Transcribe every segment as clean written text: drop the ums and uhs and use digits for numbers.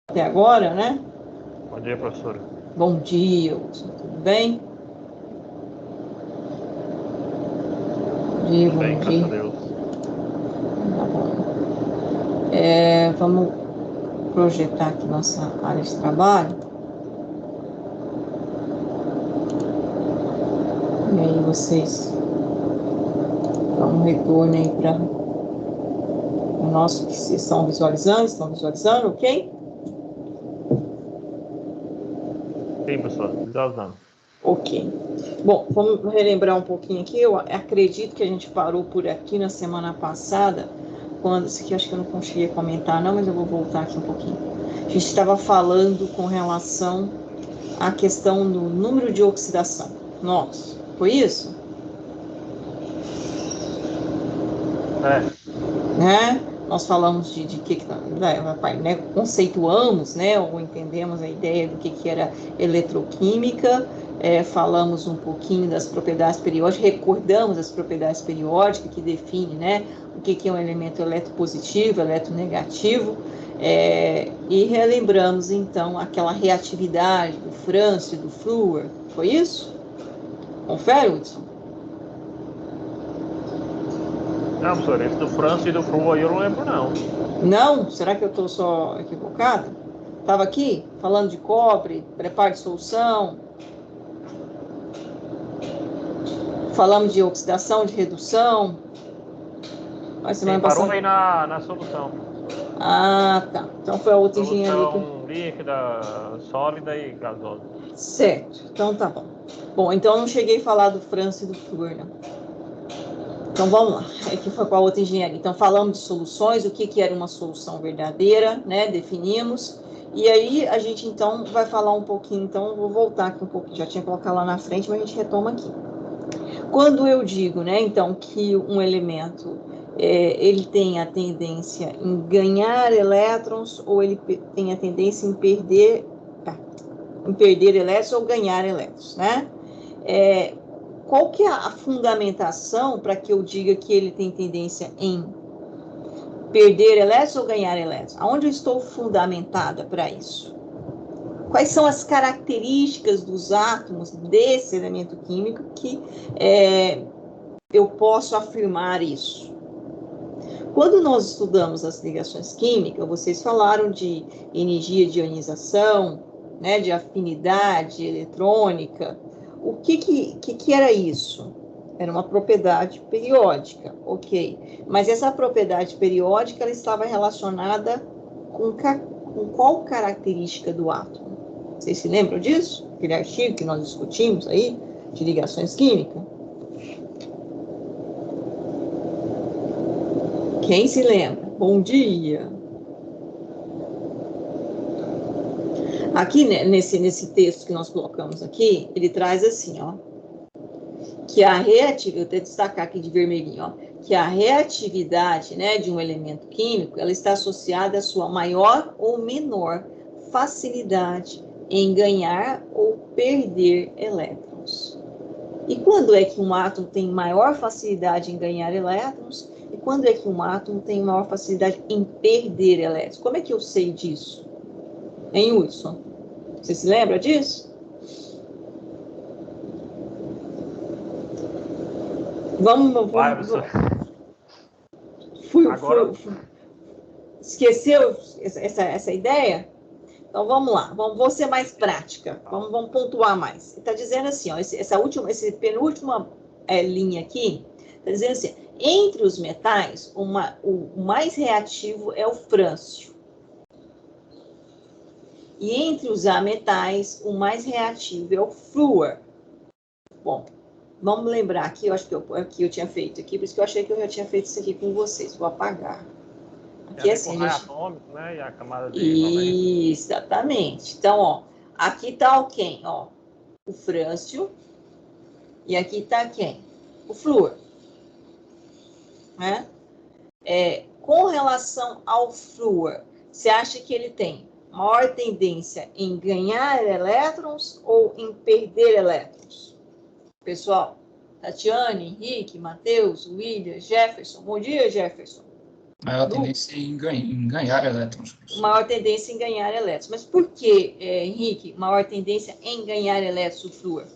Até agora, né? Bom dia, professora. Bom dia, Wilson. Tudo bem? Bom dia, Tudo bem, bom graças dia. a Deus. Tá bom. Vamos projetar aqui nossa área de trabalho. E aí vocês dão um retorno aí para o nosso que vocês estão visualizando, ok? Sim, professor, visualizando. Ok. Bom, vamos relembrar um pouquinho aqui. Eu acredito que a gente parou por aqui na semana passada, quando, isso aqui acho que eu não consegui comentar não, mas eu vou voltar aqui um pouquinho. A gente estava falando com relação à questão do número de oxidação. Nossa, foi isso? Né? Nós falamos de que né, conceituamos, né, ou entendemos a ideia do que era eletroquímica, falamos um pouquinho das propriedades periódicas, recordamos as propriedades periódicas que define, né, o que é um elemento eletropositivo, eletronegativo, e relembramos então aquela reatividade do Francio e do Flúor. Foi isso? Confere, Hudson? Não, professor, esse do França e do Flu aí eu não lembro, não. Não? Será que eu estou só equivocada? Estava aqui falando de cobre, preparo de solução, falamos de oxidação, de redução. Mas Sim, semana parou passada. aí na solução, professor. Ah, tá. Então foi a outra engenharia que. Solução líquida, sólida e gasosa. Certo. Então tá bom. Bom, então eu não cheguei a falar do França e do Flúor, não. Então vamos lá. É que foi com a outra engenharia. Então falamos de soluções, o que era uma solução verdadeira, né? Definimos. E aí a gente então vai falar um pouquinho, então vou voltar aqui um pouquinho, já tinha colocado lá na frente, mas a gente retoma aqui. Quando eu digo, né, então, que um elemento ele tem a tendência em ganhar elétrons ou ele tem a tendência em perder elétrons ou ganhar elétrons, né? Qual que é a fundamentação para que eu diga que ele tem tendência em perder elétrons ou ganhar elétrons? Aonde eu estou fundamentada para isso? Quais são as características dos átomos desse elemento químico que eu posso afirmar isso? Quando nós estudamos as ligações químicas, vocês falaram de energia de ionização, né, de afinidade eletrônica. O que era isso? Era uma propriedade periódica, ok. Mas essa propriedade periódica ela estava relacionada com qual característica do átomo? Vocês se lembram disso? Aquele artigo que nós discutimos aí, de ligações químicas? Quem se lembra? Bom dia! Aqui, né, nesse texto que nós colocamos aqui, ele traz assim, ó, que a reatividade, eu tenho que destacar aqui de vermelhinho, ó, que a reatividade, né, de um elemento químico, ela está associada à sua maior ou menor facilidade em ganhar ou perder elétrons. E quando é que um átomo tem maior facilidade em ganhar elétrons? E quando é que um átomo tem maior facilidade em perder elétrons? Como é que eu sei disso? Hein, Wilson? Você se lembra disso? Vai, professor. Agora, Esqueceu essa ideia? Então vamos lá, vou ser mais prática, vamos pontuar mais. Está dizendo assim, ó, esse penúltima linha aqui, está dizendo assim, entre os metais, o mais reativo é o frâncio. E entre os ametais, o mais reativo é o flúor. Bom, vamos lembrar aqui, eu acho que eu tinha feito aqui, por isso que eu achei que eu já tinha feito isso aqui com vocês. Vou apagar. tem Aqui a é ver com assim, raio gente. atômico, né? E a camada de valência. Exatamente. Então, ó, aqui tá o quem? Ó, o frâncio. E aqui tá quem? O flúor. Né? Com relação ao flúor, você acha que ele tem maior tendência em ganhar elétrons ou em perder elétrons? Pessoal, Tatiane, Henrique, Matheus, William, Jefferson. Bom dia, Jefferson. Maior tendência em ganhar elétrons. Maior tendência em ganhar elétrons. Mas por que, Henrique, maior tendência em ganhar elétrons o flúor?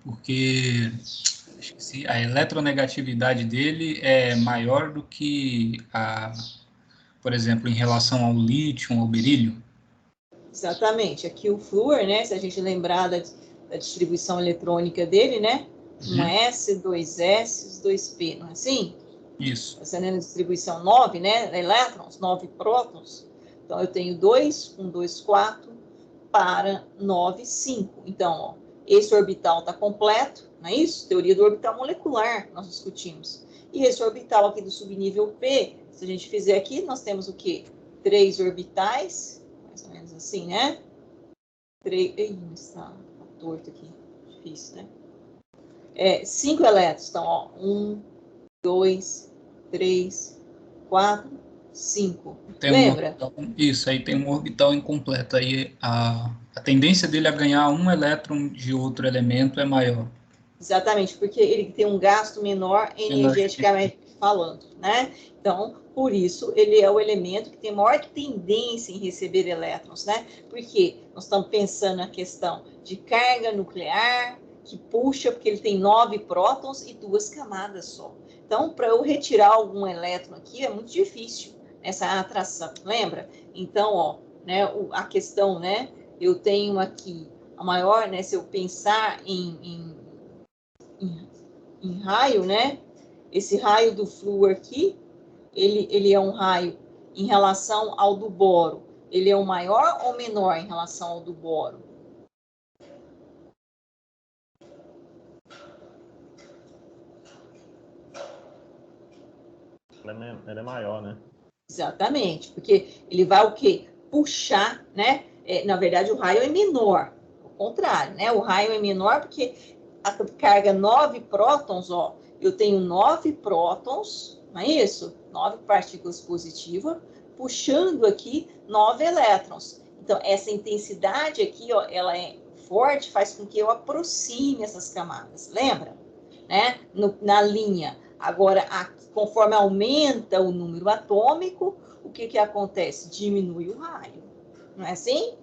Porque a eletronegatividade dele é maior do que por exemplo, em relação ao lítio, ao berílio. Exatamente. Aqui o flúor, né? Se a gente lembrar da distribuição eletrônica dele, né? Um S, 2 S, 2 P, não é assim? Isso. Essa é a distribuição 9, né? Elétrons, 9 prótons. Então, eu tenho 2, 1, 2, 4, para 9, 5. Então, ó, esse orbital está completo, não é isso? Teoria do orbital molecular, nós discutimos. E esse orbital aqui do subnível P, se a gente fizer aqui, nós temos o quê? 3 orbitais, mais ou menos assim, né? 3... Ih, está torto aqui, difícil, né? 5 elétrons, então, ó, 1, 2, 3, 4, 5. Lembra? Isso, aí tem um orbital incompleto. Aí a tendência dele a ganhar um elétron de outro elemento é maior. Exatamente, porque ele tem um gasto menor energeticamente falando, né? Então, por isso, ele é o elemento que tem maior tendência em receber elétrons, né? Porque nós estamos pensando na questão de carga nuclear, que puxa, porque ele tem 9 prótons e 2 camadas só. Então, para eu retirar algum elétron aqui, é muito difícil essa atração, lembra? Então, ó, né, a questão, né? Eu tenho aqui a maior, né? Se eu pensar em raio, né? Esse raio do flúor aqui, ele é um raio em relação ao do boro. Ele é o maior ou menor em relação ao do boro? Ele é maior, né? Exatamente, porque ele vai o quê? Puxar, né? Na verdade, o raio é menor. Ao contrário, né? O raio é menor porque a carga 9 prótons, ó, eu tenho 9 prótons, não é isso? 9 partículas positivas, puxando aqui 9 elétrons. Então, essa intensidade aqui, ó, ela é forte, faz com que eu aproxime essas camadas, lembra? Né? Na linha. Agora, conforme aumenta o número atômico, o que acontece? Diminui o raio. Não é assim?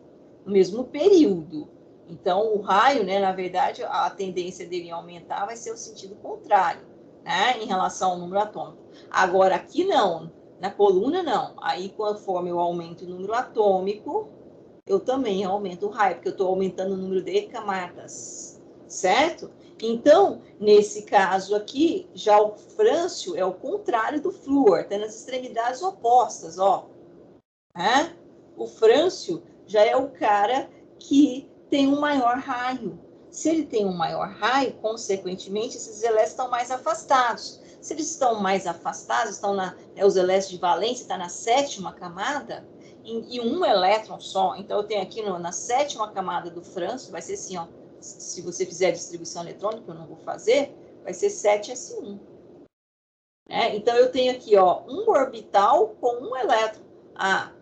No mesmo período. Então, o raio, né, na verdade, a tendência dele em aumentar vai ser o sentido contrário, né, em relação ao número atômico. Agora, aqui não, na coluna não. Aí, conforme eu aumento o número atômico, eu também aumento o raio, porque eu estou aumentando o número de camadas, certo? Então, nesse caso aqui, já o frâncio é o contrário do flúor, está nas extremidades opostas, ó. O frâncio já é o cara que tem um maior raio. Se ele tem um maior raio, consequentemente, esses elétrons estão mais afastados. Se eles estão mais afastados, estão os elétrons de valência estão na 7ª camada, e um elétron só. Então, eu tenho aqui na 7ª camada do frâncio, vai ser assim, ó. Se você fizer a distribuição eletrônica, eu não vou fazer, vai ser 7s1. Então, eu tenho aqui, ó, um orbital com um elétron.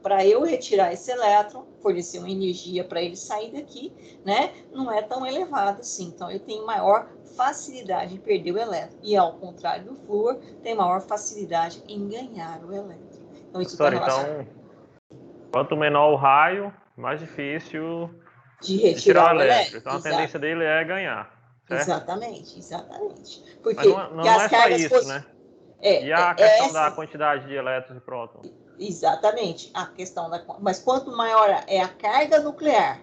Para eu retirar esse elétron, fornecer uma energia para ele sair daqui, né, não é tão elevado assim. Então, eu tenho maior facilidade em perder o elétron. E, ao contrário do flúor, tem maior facilidade em ganhar o elétron. Então, isso está relacionado. Então, quanto menor o raio, mais difícil de retirar o elétron. Então, a tendência dele é ganhar. Certo? Exatamente. Porque mas não é só isso, né? E a questão da quantidade de elétrons e prótons? Exatamente. A questão mas quanto maior é a carga nuclear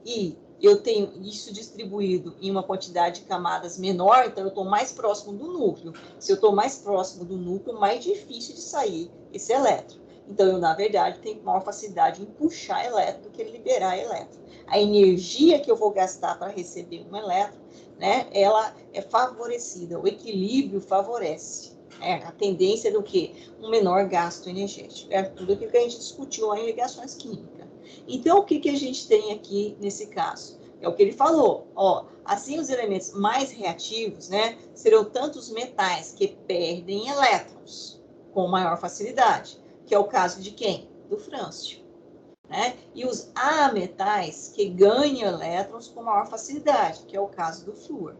e eu tenho isso distribuído em uma quantidade de camadas menor, então eu estou mais próximo do núcleo. Se eu estou mais próximo do núcleo, mais difícil de sair esse elétron. Então, eu, na verdade, tenho maior facilidade em puxar elétron do que liberar elétron. A energia que eu vou gastar para receber um elétron, né, ela é favorecida, o equilíbrio favorece. A tendência do quê? Um menor gasto energético. É tudo aquilo que a gente discutiu lá em ligações químicas. Então, o que a gente tem aqui nesse caso? É o que ele falou. Ó, assim, os elementos mais reativos, né, serão tantos metais que perdem elétrons com maior facilidade, que é o caso de quem? Do frâncio. Né? E os ametais que ganham elétrons com maior facilidade, que é o caso do flúor.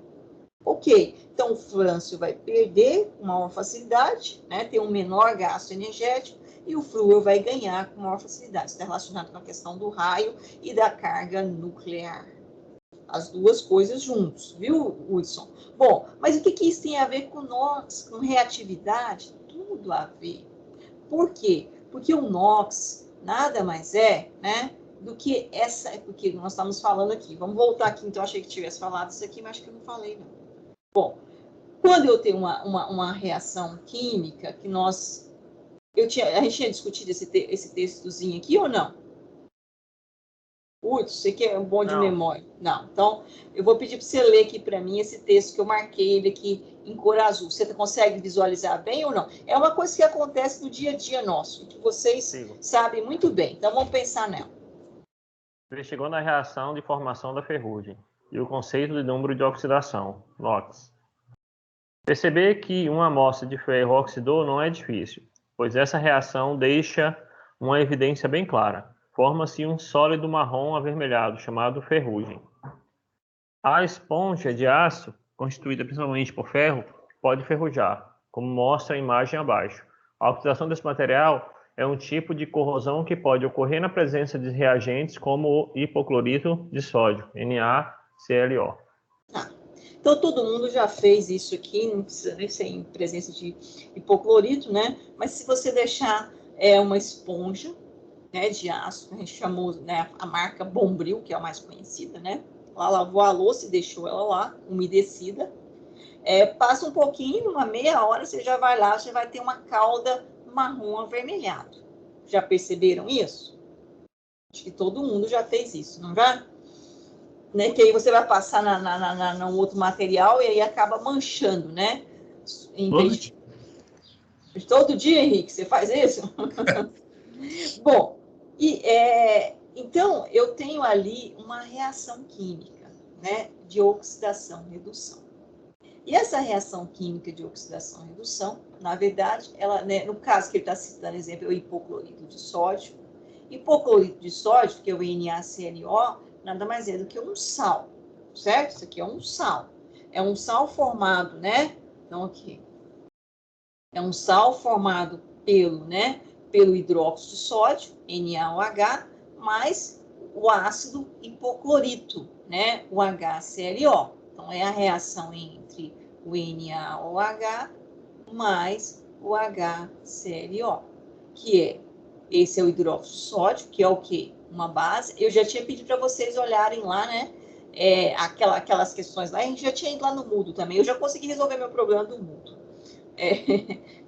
Ok, então o frâncio vai perder com maior facilidade, né, ter um menor gasto energético, e o flúor vai ganhar com maior facilidade. Está relacionado com a questão do raio e da carga nuclear. As duas coisas juntos, viu, Hudson? Bom, mas o que isso tem a ver com NOx, com reatividade? Tudo a ver. Por quê? Porque o NOx nada mais é, né, do que essa, porque nós estamos falando aqui. Vamos voltar aqui, então, achei que tivesse falado isso aqui, mas acho que eu não falei, não. Bom, quando eu tenho uma reação química, que a gente tinha discutido esse textozinho aqui ou não? Putz, você que é bom de memória. Não, então eu vou pedir para você ler aqui para mim esse texto que eu marquei ele aqui em cor azul. Você consegue visualizar bem ou não? É uma coisa que acontece no dia a dia nosso, que vocês sabem muito bem. Então vamos pensar nela. Ele chegou na reação de formação da ferrugem e o conceito de número de oxidação, NOx. Perceber que uma amostra de ferro oxidou não é difícil, pois essa reação deixa uma evidência bem clara. Forma-se um sólido marrom avermelhado, chamado ferrugem. A esponja de aço, constituída principalmente por ferro, pode ferrujar, como mostra a imagem abaixo. A oxidação desse material é um tipo de corrosão que pode ocorrer na presença de reagentes como o hipoclorito de sódio, NaClO. Então, todo mundo já fez isso aqui, não precisa nem ser em presença de hipoclorito, né? Mas se você deixar uma esponja, né, de aço, a gente chamou, né, a marca Bombril, que é a mais conhecida, né? Ela lavou a louça e deixou ela lá, umedecida. Passa um pouquinho, uma meia hora, você já vai lá, você vai ter uma cauda marrom avermelhado. Já perceberam isso? Acho que todo mundo já fez isso, não já? Né, que aí você vai passar no outro material e aí acaba manchando, né? Todo dia, Henrique, você faz isso? Bom, então eu tenho ali uma reação química, né, de oxidação-redução. E essa reação química de oxidação-redução, na verdade, ela, né, no caso que ele está citando exemplo, é o hipoclorito de sódio. Hipoclorito de sódio, que é o NaClO, nada mais é do que um sal, certo? Isso aqui é um sal. É um sal formado, né? Então, aqui. É um sal formado pelo hidróxido de sódio, NaOH, mais o ácido hipoclorito, né? O HClO. Então, é a reação entre o NaOH mais o HClO, que esse é o hidróxido de sódio, que é o quê? Uma base. Eu já tinha pedido para vocês olharem lá, né? Aquelas questões lá, a gente já tinha ido lá no Moodle também. Eu já consegui resolver meu problema do Moodle.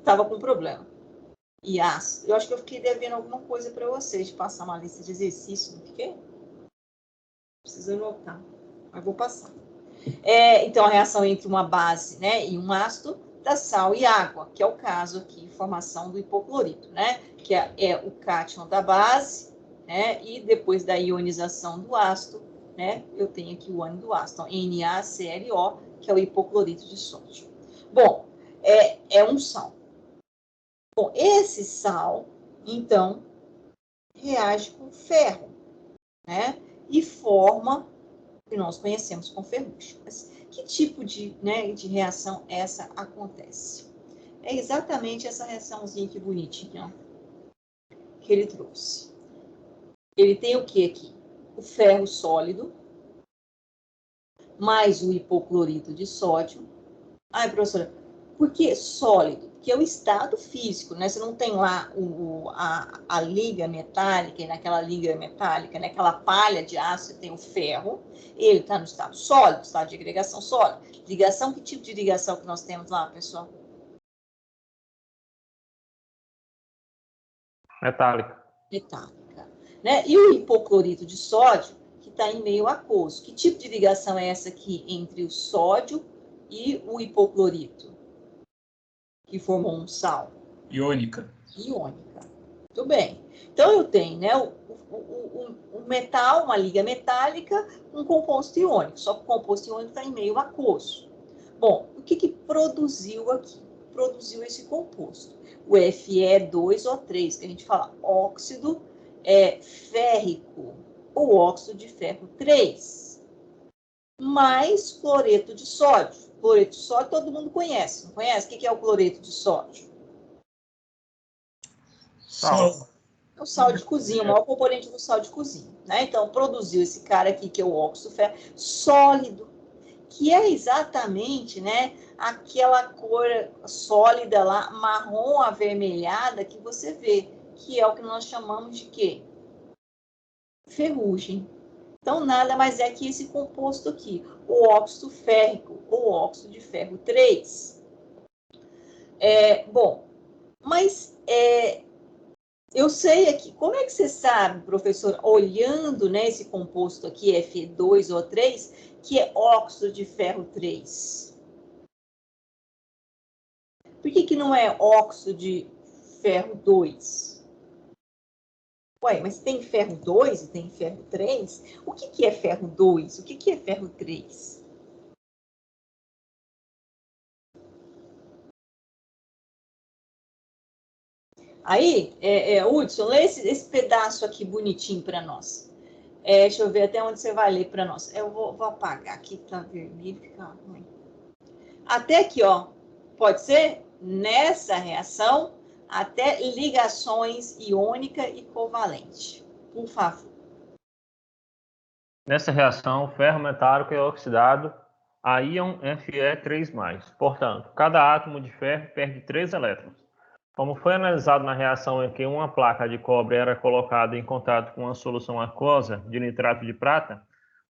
Tava com problema. E ácido. Eu acho que eu fiquei devendo alguma coisa para vocês, de passar uma lista de exercícios, não fiquei? Preciso anotar, mas vou passar. Então, a reação entre uma base, né, e um ácido, da sal e água, que é o caso aqui, formação do hipoclorito, né, que é o cátion da base, né, e depois da ionização do ácido, né, eu tenho aqui o ânion do ácido, então, NaClO, que é o hipoclorito de sódio. Bom, é um sal. Bom, esse sal, então, reage com ferro, né, e forma que nós conhecemos como ferrugem. Mas que tipo de reação essa acontece? É exatamente essa reaçãozinha que bonitinha, ó, que ele trouxe. Ele tem o que aqui? O ferro sólido, mais o hipoclorito de sódio. Ai, professora, por que sólido? Porque é o estado físico, né? Você não tem lá a liga metálica, e naquela liga metálica, naquela palha de aço, você tem o ferro, ele está no estado sólido, estado de agregação sólida. Ligação, que tipo de ligação que nós temos lá, pessoal? Metálica. Metálica. Né? E o hipoclorito de sódio, que está em meio aquoso. Que tipo de ligação é essa aqui entre o sódio e o hipoclorito? Que formou um sal? Iônica. Iônica. Muito bem. Então, eu tenho, né, o metal, uma liga metálica, um composto iônico. Só que o composto iônico está em meio aquoso. Bom, o que produziu aqui? Produziu esse composto. O Fe2O3, que a gente fala óxido férrico, ou óxido de ferro 3. mais cloreto de sódio. Cloreto de sódio todo mundo conhece, não conhece? O que é o cloreto de sódio? Sal. É o sal de cozinha, o maior componente do sal de cozinha, né? Então, produziu esse cara aqui, que é o óxido férrico, sólido, que é exatamente, né, aquela cor sólida lá, marrom avermelhada, que você vê, que é o que nós chamamos de quê? Ferrugem. Então, nada mais é que esse composto aqui, o óxido férrico, ou óxido de ferro 3. Bom, mas eu sei aqui, como é que você sabe, professor, olhando, né, esse composto aqui, Fe2O3, que é óxido de ferro 3? Por que não é óxido de ferro 2? Ué, mas tem ferro 2 e tem ferro 3? O que é ferro 2? O que é ferro 3? Aí, Hudson, lê esse pedaço aqui bonitinho para nós. Deixa eu ver até onde você vai ler para nós. Eu vou apagar aqui, tá vermelho, fica ruim. Até aqui, ó. Pode ser? Nessa reação, até ligações iônica e covalente. Por favor. Nessa reação, o ferro metálico é oxidado a íon Fe3+. Portanto, cada átomo de ferro perde 3 elétrons. Como foi analisado na reação em que uma placa de cobre era colocada em contato com uma solução aquosa de nitrato de prata,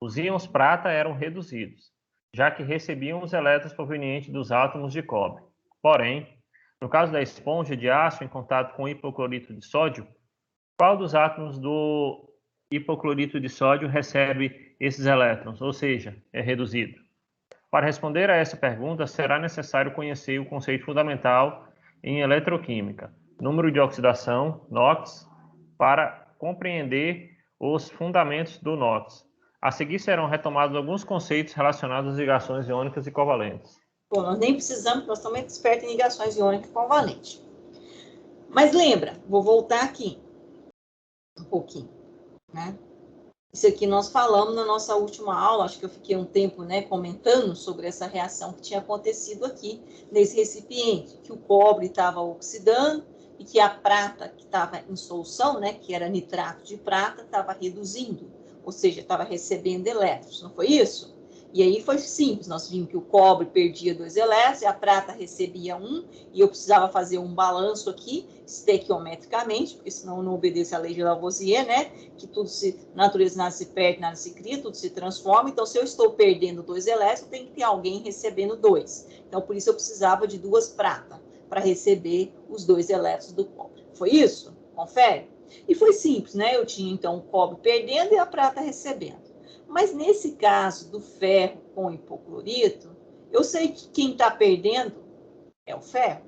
os íons prata eram reduzidos, já que recebiam os elétrons provenientes dos átomos de cobre. Porém, no caso da esponja de aço em contato com hipoclorito de sódio, qual dos átomos do hipoclorito de sódio recebe esses elétrons, ou seja, é reduzido? Para responder a essa pergunta, será necessário conhecer o conceito fundamental em eletroquímica, número de oxidação, NOx, para compreender os fundamentos do NOx. A seguir serão retomados alguns conceitos relacionados às ligações iônicas e covalentes. Bom, nós nem precisamos, nós estamos expertos em ligações iônicas e covalentes. Mas lembra, vou voltar aqui um pouquinho, né? Isso aqui nós falamos na nossa última aula, acho que eu fiquei um tempo, né, comentando sobre essa reação que tinha acontecido aqui nesse recipiente, que o cobre estava oxidando e que a prata que estava em solução, né, que era nitrato de prata, estava reduzindo, ou seja, estava recebendo elétrons, não foi isso? E aí foi simples, nós vimos que o cobre perdia 2 elétrons, e a prata recebia 1, e eu precisava fazer um balanço aqui, estequiometricamente, porque senão eu não obedeço à lei de Lavoisier, né? Que tudo na natureza nada se perde, nada se cria, tudo se transforma. Então, se eu estou perdendo 2 elétrons, tem que ter alguém recebendo 2. Então, por isso eu precisava de 2 pratas para receber os 2 elétrons do cobre. Foi isso? Confere? E foi simples, né? Eu tinha, então, o cobre perdendo e a prata recebendo. Mas nesse caso do ferro com hipoclorito, eu sei que quem está perdendo é o ferro.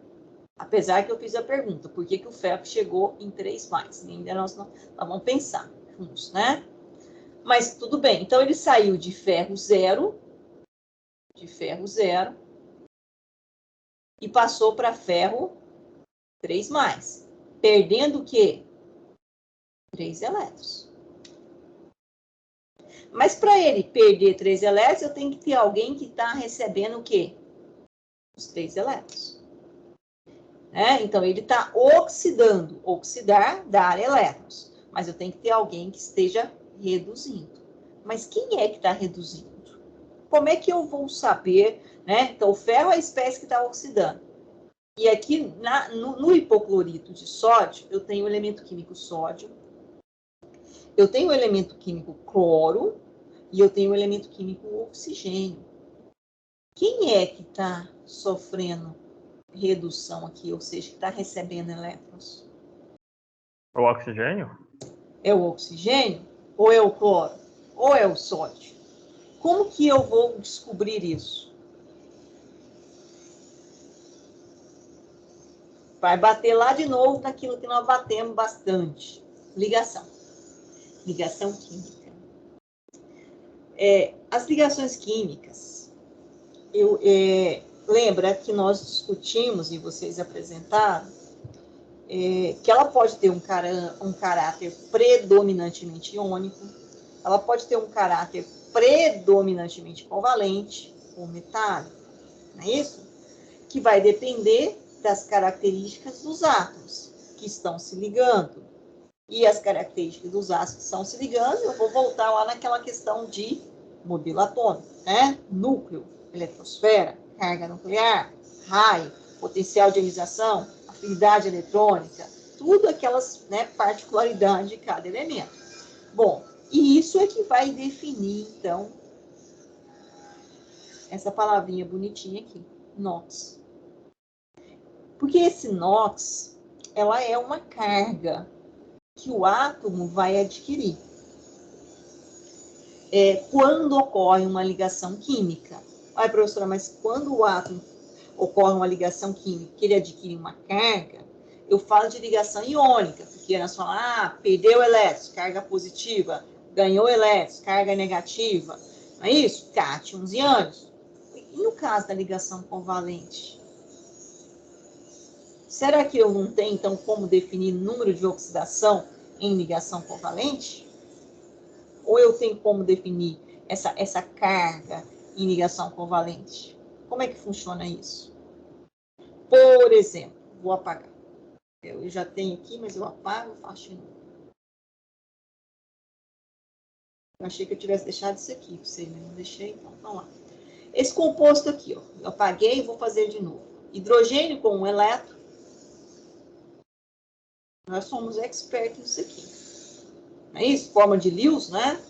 Apesar que eu fiz a pergunta, por que o ferro chegou em 3+? E ainda nós vamos pensar juntos, né? Mas tudo bem. Então, ele saiu de ferro zero, e passou para ferro 3+, perdendo o quê? 3 elétrons. Mas para ele perder 3 elétrons, eu tenho que ter alguém que está recebendo o quê? Os 3 elétrons. Então, ele está oxidando. Oxidar, dar elétrons. Mas eu tenho que ter alguém que esteja reduzindo. Mas quem é que está reduzindo? Como é que eu vou saber, né? Então, o ferro é a espécie que está oxidando. E aqui, no hipoclorito de sódio, eu tenho o elemento químico sódio, eu tenho o elemento químico cloro e eu tenho o elemento químico oxigênio. Quem é que está sofrendo redução aqui, ou seja, que está recebendo elétrons? O oxigênio? É o oxigênio? Ou é o cloro? Ou é o sódio? Como que eu vou descobrir isso? Vai bater lá de novo naquilo que nós batemos bastante. Ligação. Ligação química. As ligações químicas, lembra que nós discutimos e vocês apresentaram que ela pode ter um caráter predominantemente iônico, ela pode ter um caráter predominantemente covalente ou metálico, não é isso? Que vai depender das características dos átomos que estão se ligando. E as características dos átomos que estão se ligando, eu vou voltar lá naquela questão de modelo atômico, né? Núcleo, eletrosfera, carga nuclear, raio, potencial de ionização, afinidade eletrônica, tudo aquelas, né, particularidades de cada elemento. Bom, e isso é que vai definir, então, essa palavrinha bonitinha aqui, NOx. Porque esse NOx, ela é uma carga que o átomo vai adquirir quando ocorre uma ligação química. Ai, professora, mas quando o átomo ocorre uma ligação química, que ele adquire uma carga, eu falo de ligação iônica, porque nós falamos, perdeu elétrons, carga positiva, ganhou elétrons, carga negativa, não é isso? Cátions e ânions. E no caso da ligação covalente? Será que eu não tenho, então, como definir número de oxidação em ligação covalente? Ou eu tenho como definir essa carga em ligação covalente? Como é que funciona isso? Por exemplo, vou apagar. Eu já tenho aqui, mas eu apago e faço de novo. Eu achei que eu tivesse deixado isso aqui para você, mas não deixei, então vamos lá. Esse composto aqui, ó, eu apaguei e vou fazer de novo. Hidrogênio com um elétron. Nós somos expertos nisso aqui. Não é isso? Forma de Lewis, né?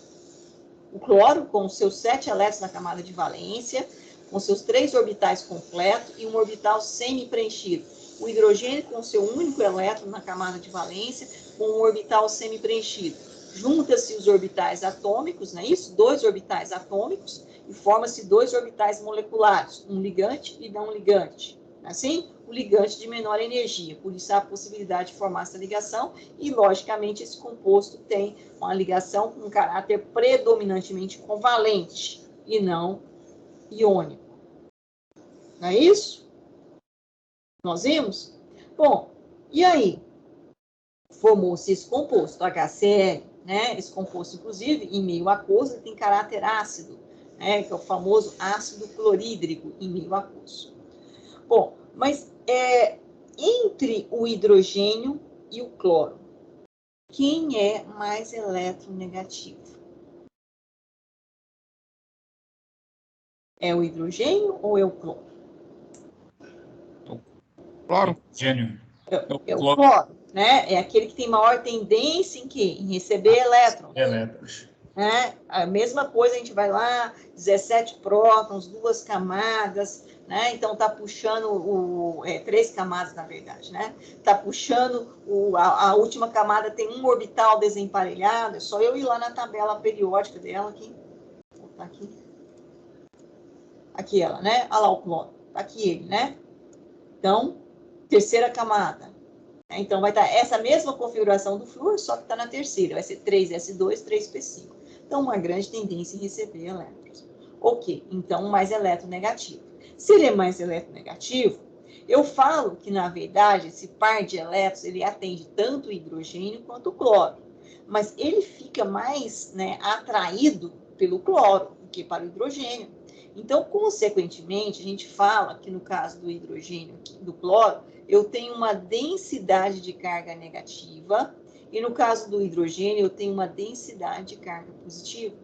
O cloro com seus 7 elétrons na camada de valência, com seus 3 orbitais completos e um orbital semi-preenchido. O hidrogênio com seu único elétron na camada de valência, com um orbital semi-preenchido. Junta-se os orbitais atômicos, não é isso? 2 orbitais atômicos, e forma-se 2 orbitais moleculares, um ligante e não ligante. Assim, o ligante de menor energia, por isso há a possibilidade de formar essa ligação, e logicamente esse composto tem uma ligação com um caráter predominantemente covalente e não iônico. Não é isso? Nós vimos? Bom, e aí? Formou-se esse composto, HCl, né? Esse composto, inclusive, em meio aquoso, ele tem caráter ácido, né? Que é o famoso ácido clorídrico em meio aquoso. Bom, mas entre o hidrogênio e o cloro, quem é mais eletronegativo? É o hidrogênio ou é o cloro? Claro. Gênio. É o cloro, né? É aquele que tem maior tendência em quê? Em receber elétrons. Elétrons. Né? A mesma coisa, a gente vai lá, 17 prótons, 2 camadas, né? Então tá puxando 3 camadas, na verdade, né? Tá puxando a última camada tem um orbital desemparelhado, é só eu ir lá na tabela periódica dela aqui. Vou botar aqui. Aqui ela, né? Olha lá o cloro. Tá aqui ele, né? Então, terceira camada. Então, vai estar essa mesma configuração do flúor, só que está na terceira. Vai ser 3s2, 3p5. Então, uma grande tendência em receber elétrons. Ok, então, mais eletronegativo. Se ele é mais eletronegativo, eu falo que, na verdade, esse par de elétrons, ele atende tanto o hidrogênio quanto o cloro. Mas ele fica mais, né, atraído pelo cloro do que para o hidrogênio. Então, consequentemente, a gente fala que no caso do hidrogênio, do cloro, eu tenho uma densidade de carga negativa, e no caso do hidrogênio, eu tenho uma densidade de carga positiva.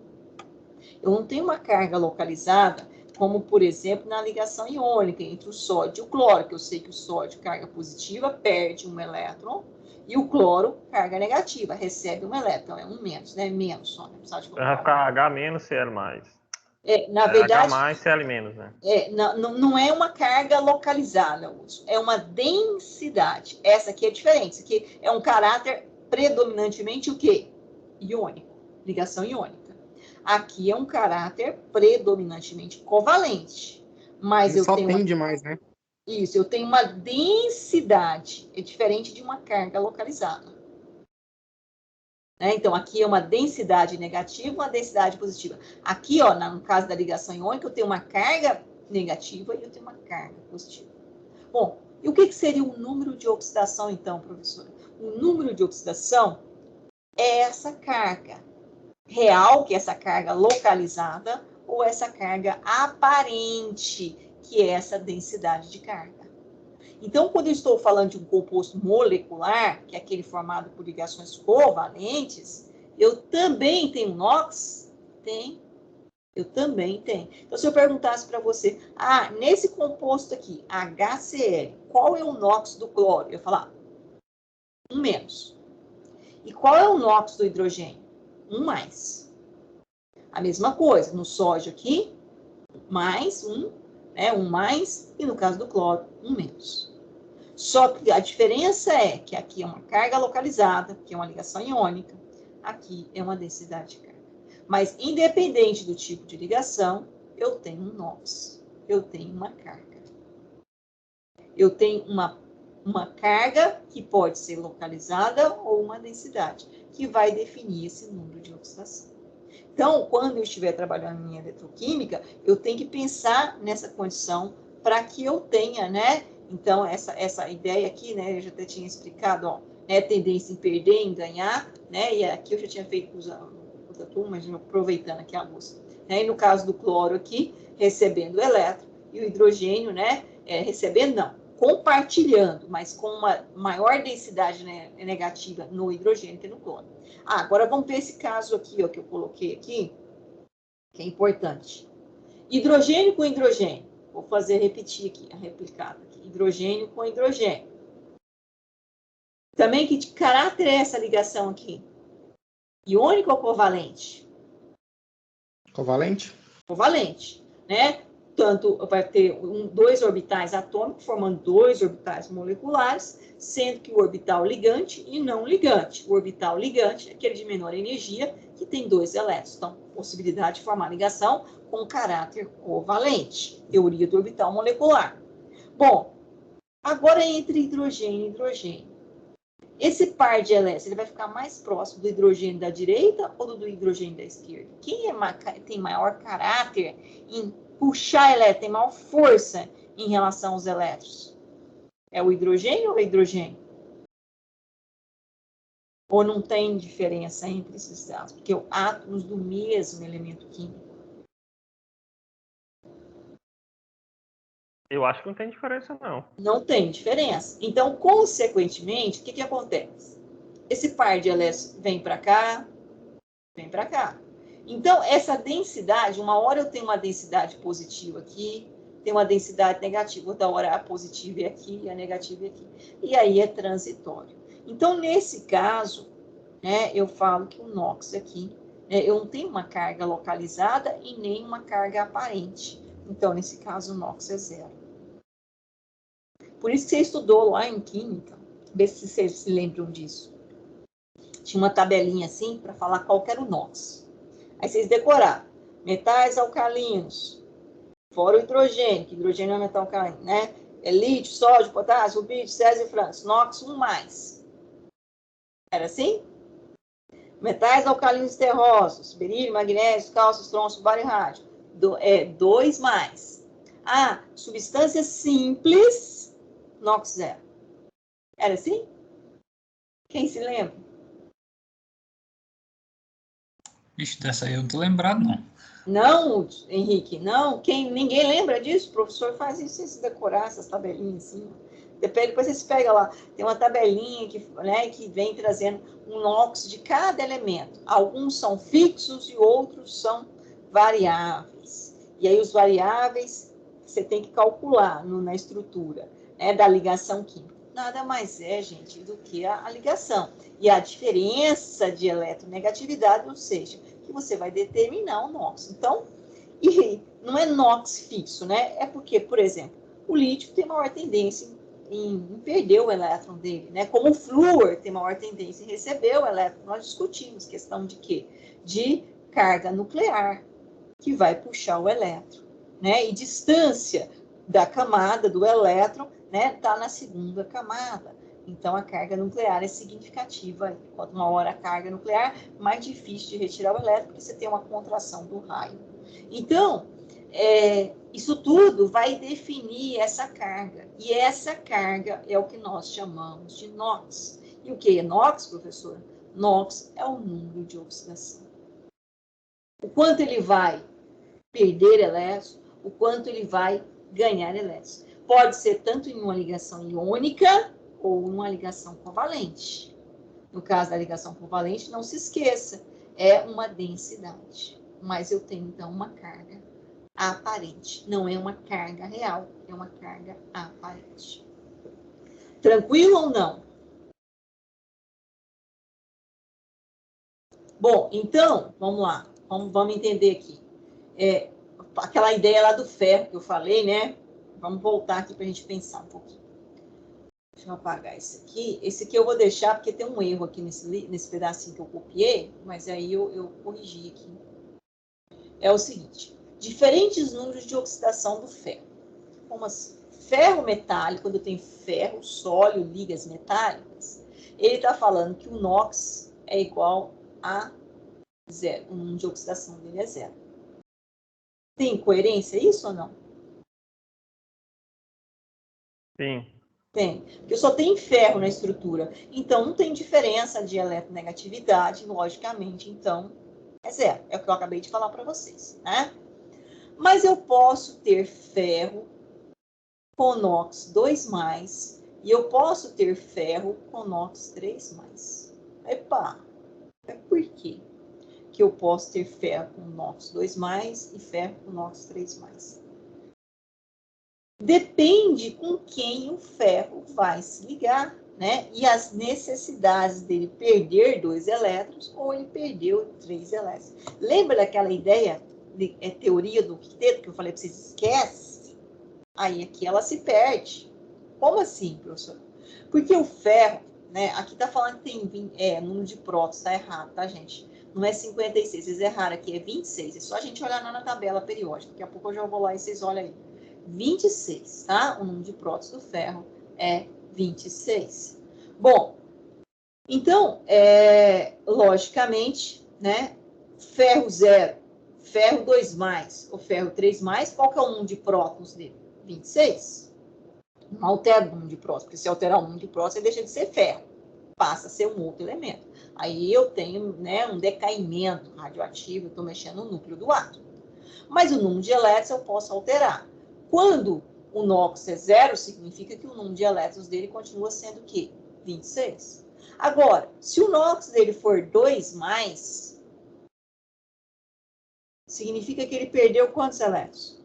Eu não tenho uma carga localizada, como, por exemplo, na ligação iônica entre o sódio e o cloro, que eu sei que o sódio, carga positiva, perde um elétron, e o cloro, carga negativa, recebe um elétron. É um menos, né? Menos só, né? Vai ficar H menos Cl mais. Na verdade, H mais Cl menos, né? Não é uma carga localizada, é uma densidade. Essa aqui é diferente. Isso aqui é um caráter predominantemente o quê? Iônico, ligação iônica. Aqui é um caráter predominantemente covalente. Mas ele só tende mais, né? Isso, eu tenho uma densidade, é diferente de uma carga localizada. Então, aqui é uma densidade negativa, uma densidade positiva. Aqui, ó, no caso da ligação iônica, eu tenho uma carga negativa e eu tenho uma carga positiva. Bom, e o que seria o número de oxidação, então, professora? O número de oxidação é essa carga real, que é essa carga localizada, ou essa carga aparente, que é essa densidade de carga. Então, quando eu estou falando de um composto molecular, que é aquele formado por ligações covalentes, eu também tenho NOx? Tem. Eu também tenho. Então, se eu perguntasse para você, nesse composto aqui, HCl, qual é o NOx do cloro? Eu ia falar, 1 menos. E qual é o NOx do hidrogênio? 1 mais. A mesma coisa, no sódio aqui, mais 1, né, 1 mais, e no caso do cloro, 1 menos. Só que a diferença é que aqui é uma carga localizada, que é uma ligação iônica, aqui é uma densidade de carga. Mas, independente do tipo de ligação, eu tenho um NOx, eu tenho uma carga. Eu tenho uma carga que pode ser localizada ou uma densidade, que vai definir esse número de oxidação. Então, quando eu estiver trabalhando em eletroquímica, eu tenho que pensar nessa condição para que eu tenha, né? Então, essa ideia aqui, né? Eu já até tinha explicado, ó, né, tendência em perder, em ganhar, né? E aqui eu já tinha feito com a turma, mas aproveitando aqui a luz. Né? E no caso do cloro aqui, recebendo o elétron, e o hidrogênio, né? Recebendo, não, compartilhando, mas com uma maior densidade, né, negativa no hidrogênio que no cloro. Agora vamos ver esse caso aqui, ó, que eu coloquei aqui, que é importante. Hidrogênio com hidrogênio. Vou repetir aqui, a replicada aqui. Hidrogênio com hidrogênio. Também, que caráter é essa ligação aqui? Iônico ou covalente? Covalente? Covalente, né? Tanto vai ter 2 orbitais atômicos, formando 2 orbitais moleculares, sendo que o orbital ligante e não ligante. O orbital ligante é aquele de menor energia, que tem 2 elétrons. Então, possibilidade de formar ligação com caráter covalente. Teoria do orbital molecular. Bom, agora entre hidrogênio e hidrogênio. Esse par de elétrons, ele vai ficar mais próximo do hidrogênio da direita ou do hidrogênio da esquerda? Quem tem maior caráter em puxar elétron, tem maior força em relação aos elétrons? É o hidrogênio ou o hidrogênio? Ou não tem diferença entre esses átomos? Porque são átomos do mesmo elemento químico. Eu acho que não tem diferença, não. Não tem diferença. Então, consequentemente, o que acontece? Esse par de elétrons vem para cá, vem para cá. Então, essa densidade, uma hora eu tenho uma densidade positiva aqui, tem uma densidade negativa, outra hora a positiva é aqui e a negativa é aqui. E aí é transitório. Então, nesse caso, né, eu falo que o NOx aqui, né, eu não tenho uma carga localizada e nem uma carga aparente. Então, nesse caso, o NOx é 0. Por isso que você estudou lá em química, vê se vocês se lembram disso. Tinha uma tabelinha assim para falar qual que era o NOx. Aí vocês decoraram. Metais alcalinos, fora o hidrogênio, que hidrogênio é metal alcalino, né? É lítio, sódio, potássio, rubídio, césio e franco. NOx 1 mais. Era assim? Metais alcalinos terrosos, berílio, magnésio, cálcio, estrôncio, bário e rádio. 2 mais. Substâncias simples, NOx 0. Era assim? Quem se lembra? Vixe, dessa aí eu não tô lembrado, não. Não, Henrique, não. Ninguém lembra disso? O professor faz isso sem se decorar, essas tabelinhas assim. Depois vocês pegam lá, tem uma tabelinha que, né, que vem trazendo um NOx de cada elemento. Alguns são fixos e outros são variáveis. E aí os variáveis você tem que calcular na estrutura, né, da ligação química. Nada mais é, gente, do que a ligação. E a diferença de eletronegatividade, ou seja, que você vai determinar o NOx. Então, e não é NOx fixo, né? É porque, por exemplo, o lítio tem maior tendência em perder o elétron dele, né? Como o flúor tem maior tendência em receber o elétron. Nós discutimos questão de quê? De carga nuclear, que vai puxar o elétron, né? E distância da camada do elétron, né? Tá na segunda camada. Então, a carga nuclear é significativa. Quanto maior a carga nuclear, mais difícil de retirar o elétron, porque você tem uma contração do raio. Então, isso tudo vai definir essa carga. E essa carga é o que nós chamamos de NOx. E o que é NOx, professor? NOx é o número de oxidação. o quanto ele vai perder elétrons, o quanto ele vai ganhar elétrons. Pode ser tanto em uma ligação iônica ou uma ligação covalente. No caso da ligação covalente, não se esqueça, é uma densidade. Mas eu tenho, então, uma carga aparente. Não é uma carga real, é uma carga aparente. Tranquilo ou não? Bom, então, vamos lá. Vamos entender aqui. Aquela ideia lá do ferro que eu falei, né? Vamos voltar aqui para a gente pensar um pouquinho. Deixa eu apagar esse aqui. Esse aqui eu vou deixar porque tem um erro aqui nesse pedacinho que eu copiei, mas aí eu corrigi aqui. É o seguinte. Diferentes números de oxidação do ferro. Como assim? Ferro metálico, quando eu tenho ferro sólido, ligas metálicas, ele está falando que o NOx é igual a zero. O número de oxidação dele é zero. Tem coerência isso ou não? Sim. Tem. Porque eu só tenho ferro na estrutura. Então, não tem diferença de eletronegatividade, logicamente. Então, é zero. É o que eu acabei de falar para vocês, né? Mas eu posso ter ferro com NOx 2+, e eu posso ter ferro com NOx 3+. Epa! Por quê que eu posso ter ferro com NOx 2+, e ferro com NOx 3+? Depende com quem o ferro vai se ligar, né? E as necessidades dele perder 2 elétrons ou ele perdeu 3 elétrons. Lembra daquela ideia, teoria do quinteto que eu falei para vocês? Esquece. Aí aqui ela se perde. Como assim, professor? Porque o ferro, né? Aqui tá falando que tem número de prótons, tá errado, tá, gente? Não é 56, vocês erraram aqui, é 26. É só a gente olhar na tabela periódica. Daqui a pouco eu já vou lá e vocês olham aí. 26, tá? O número de prótons do ferro é 26. Bom, então, logicamente, né? Ferro 0, ferro 2+, ou ferro 3+, qual que é o número de prótons dele? 26. Não altera o número de prótons, porque se alterar o número de prótons, ele deixa de ser ferro, passa a ser um outro elemento. Aí eu tenho, né, um decaimento radioativo, eu estou mexendo no núcleo do átomo. Mas o número de elétrons eu posso alterar. Quando o NOx é 0, significa que o número de elétrons dele continua sendo o quê? 26. Agora, se o NOx dele for 2+, significa que ele perdeu quantos elétrons?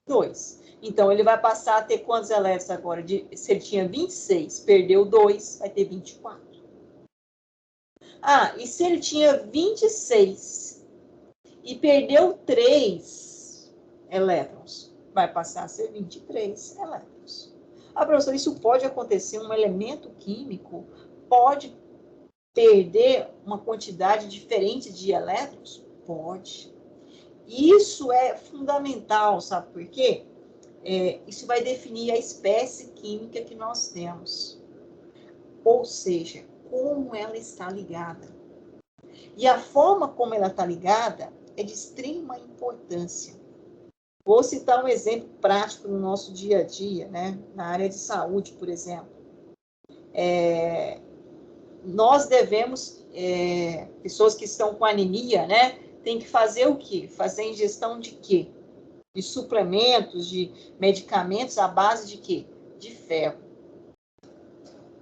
2. Então, ele vai passar a ter quantos elétrons agora? Se ele tinha 26, perdeu 2, vai ter 24. Ah, e se ele tinha 26 e perdeu 3 elétrons, vai passar a ser 23 elétrons. Ah, professor, isso pode acontecer? Um elemento químico pode perder uma quantidade diferente de elétrons? Pode. Isso é fundamental, sabe por quê? Isso vai definir a espécie química que nós temos. Ou seja, como ela está ligada. E a forma como ela está ligada é de extrema importância. Vou citar um exemplo prático no nosso dia a dia, né? Na área de saúde, por exemplo. Nós devemos, pessoas que estão com anemia, né? Tem que fazer o quê? Fazer ingestão de quê? De suplementos, de medicamentos à base de quê? De ferro.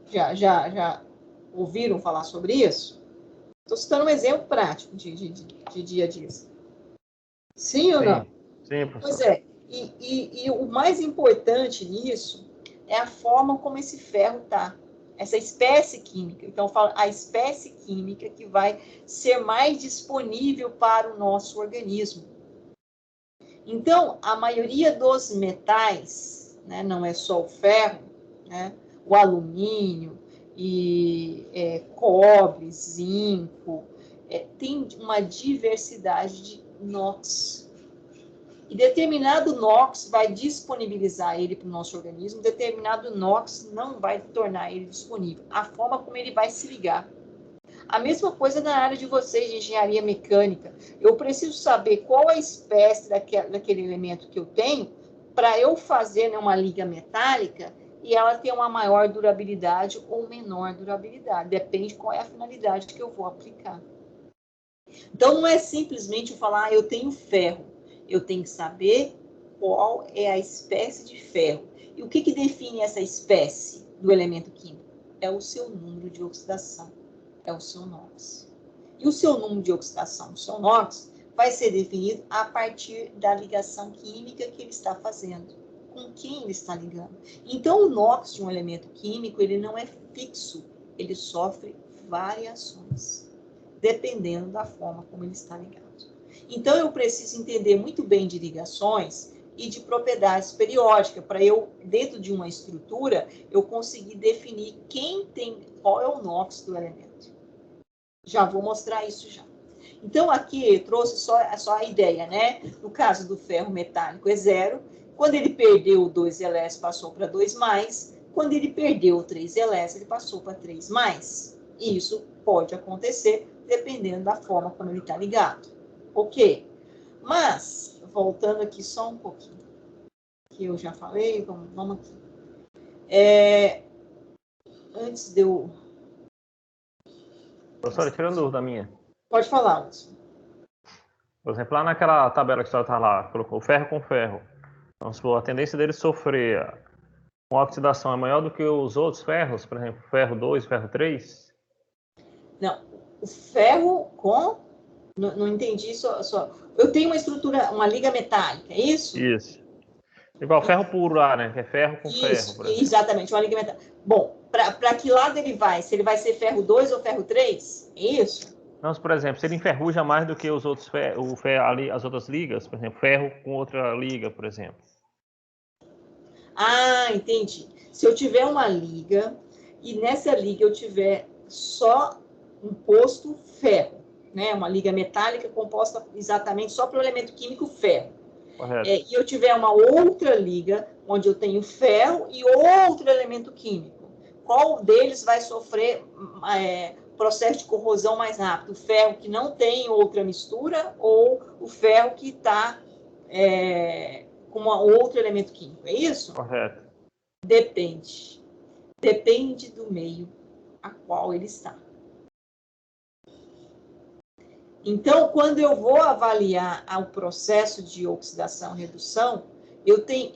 Já ouviram falar sobre isso? Estou citando um exemplo prático de dia a dia. Sim ou não? Sim, professor. Pois é. E o mais importante nisso é a forma como esse ferro está. Essa espécie química. Então, eu falo a espécie química que vai ser mais disponível para o nosso organismo. Então, a maioria dos metais, né, não é só o ferro, né, o alumínio, e cobre, zinco, tem uma diversidade de NOx. E determinado NOx vai disponibilizar ele para o nosso organismo, determinado NOx não vai tornar ele disponível. A forma como ele vai se ligar. A mesma coisa na área de vocês, de engenharia mecânica. Eu preciso saber qual a espécie daquele elemento que eu tenho para eu fazer, né, uma liga metálica e ela tem uma maior durabilidade ou menor durabilidade. Depende qual é a finalidade que eu vou aplicar. Então, não é simplesmente eu falar, eu tenho ferro. Eu tenho que saber qual é a espécie de ferro. E o que define essa espécie do elemento químico? É o seu número de oxidação. É o seu NOx. E o seu número de oxidação, o seu NOx, vai ser definido a partir da ligação química que ele está fazendo. Com quem ele está ligando. Então, o NOx de um elemento químico, ele não é fixo. Ele sofre variações, dependendo da forma como ele está ligado. Então, eu preciso entender muito bem de ligações e de propriedades periódicas, para eu, dentro de uma estrutura, eu conseguir definir qual é o NOx do elemento. Já vou mostrar isso já. Então, aqui eu trouxe só a ideia, né? No caso do ferro metálico é 0. Quando ele perdeu 2 Ls, passou para 2+. Quando ele perdeu 3 Ls, ele passou para 3+. E isso pode acontecer dependendo da forma como ele está ligado. Ok? Mas, voltando aqui só um pouquinho, que eu já falei, vamos aqui. Antes de eu... Professora, tirando dúvida minha. Pode falar, Wilson. Por exemplo, lá naquela tabela que a senhora está lá, colocou ferro com ferro. Então, se for, a tendência dele sofrer uma oxidação é maior do que os outros ferros, por exemplo, ferro 2, ferro 3? Não, o ferro com... Não entendi só. Eu tenho uma estrutura, uma liga metálica, é isso? Isso. Igual ferro puro lá, né? Que é ferro com ferro, por exemplo. Exatamente, uma liga metálica. Bom, para que lado ele vai? Se ele vai ser ferro 2 ou ferro 3? É isso? Não, por exemplo, se ele enferruja mais do que os outros as outras ligas, por exemplo, ferro com outra liga, por exemplo. Ah, entendi. Se eu tiver uma liga e nessa liga eu tiver só um posto ferro, né? Uma liga metálica composta exatamente só pelo elemento químico ferro. Correto. E eu tiver uma outra liga onde eu tenho ferro e outro elemento químico. Qual deles vai sofrer processo de corrosão mais rápido? O ferro que não tem outra mistura ou o ferro que está com outro elemento químico? É isso? Correto. Depende. Depende do meio a qual ele está. Então, quando eu vou avaliar o processo de oxidação e redução, eu tenho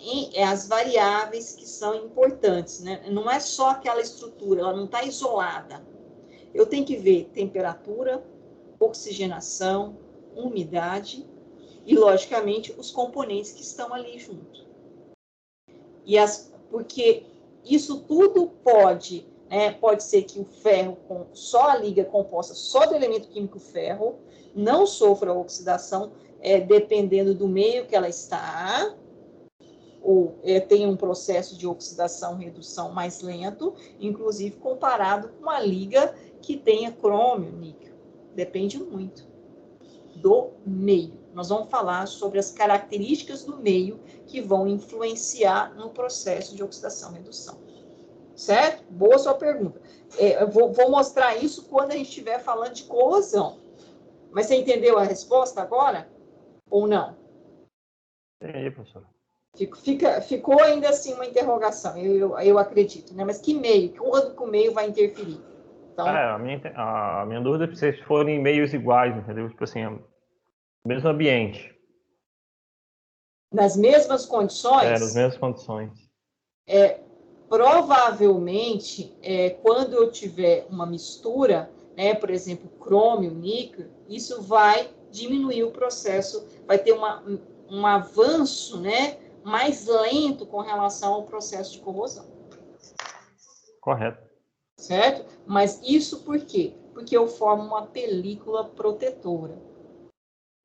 as variáveis que são importantes, né? Não é só aquela estrutura, ela não está isolada. Eu tenho que ver temperatura, oxigenação, umidade e, logicamente, os componentes que estão ali junto. Porque isso tudo pode ser que o ferro, com só a liga composta só do elemento químico ferro, não sofra oxidação, dependendo do meio que ela está, ou tenha um processo de oxidação-redução mais lento, inclusive comparado com a liga que tenha crômio, níquel. Depende muito do meio. Nós vamos falar sobre as características do meio que vão influenciar no processo de oxidação-redução. Certo? Boa sua pergunta. Eu vou mostrar isso quando a gente estiver falando de corrosão. Mas você entendeu a resposta agora? Ou não? Entendi, professor. Ficou ainda assim uma interrogação, eu acredito, né? Mas que meio? Quando que o meio vai interferir? Então, a minha dúvida é se forem meios iguais, entendeu? Tipo assim, mesmo ambiente. Nas mesmas condições? Nas mesmas condições. Provavelmente, quando eu tiver uma mistura, né, por exemplo, crômio, níquel, isso vai diminuir o processo, vai ter um avanço, né, mais lento com relação ao processo de corrosão. Correto. Certo? Mas isso por quê? Porque eu formo uma película protetora,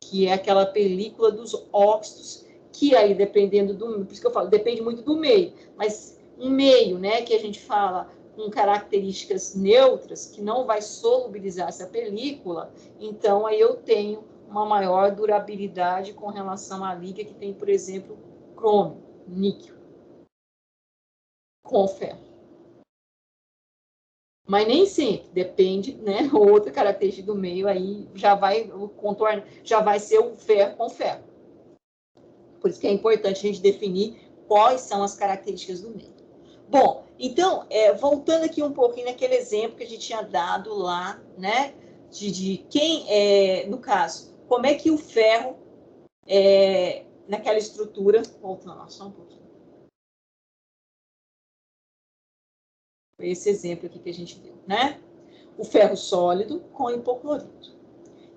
que é aquela película dos óxidos, que aí, dependendo por isso que eu falo, depende muito do meio, mas um meio, né, que a gente fala com características neutras, que não vai solubilizar essa película, então aí eu tenho uma maior durabilidade com relação à liga que tem, por exemplo, crômio, níquel, com ferro. Mas nem sempre, depende, né? Outra característica do meio aí já vai ser o ferro com ferro. Por isso que é importante a gente definir quais são as características do meio. Bom, então, voltando aqui um pouquinho naquele exemplo que a gente tinha dado lá, né? De quem, no caso, como é que o ferro, naquela estrutura... Voltando lá só um pouquinho. Foi esse exemplo aqui que a gente deu, né? O ferro sólido com hipoclorito.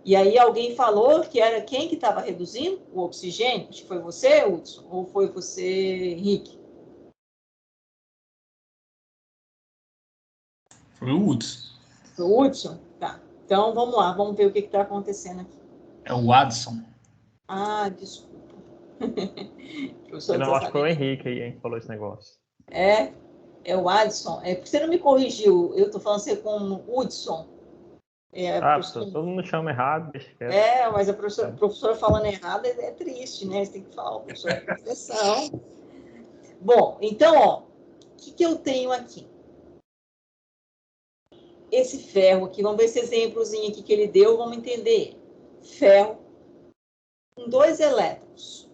E aí alguém falou que era quem que estava reduzindo o oxigênio? Acho que foi você, Hudson, ou foi você, Henrique? Foi o Hudson. Foi o Hudson? Tá. Então, vamos lá, vamos ver o que está acontecendo aqui. É o Adson. Ah, desculpa. Eu não acho que foi o Henrique aí, hein, que falou esse negócio. É o Adson. É porque você não me corrigiu. Eu estou falando assim com o Hudson. Professor, todo mundo chama errado, deixa quieto. Mas a professora falando errado é triste, né? Você tem que falar, professor, presta atenção. Bom, então, ó, o que eu tenho aqui? Esse ferro aqui, vamos ver esse exemplozinho aqui que ele deu, vamos entender. Ferro com 2 elétrons.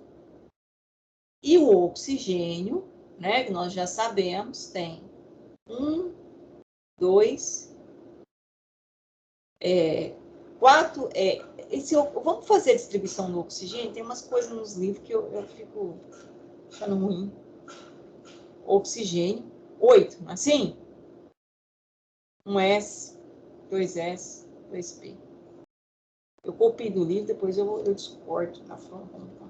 E o oxigênio, né, que nós já sabemos, tem 1, 2, 4. Vamos fazer a distribuição do oxigênio? Tem umas coisas nos livros que eu fico achando ruim. Oxigênio, 8, assim? 1S, 2S, 2P. Eu copio do livro, depois eu discordo na forma como tá.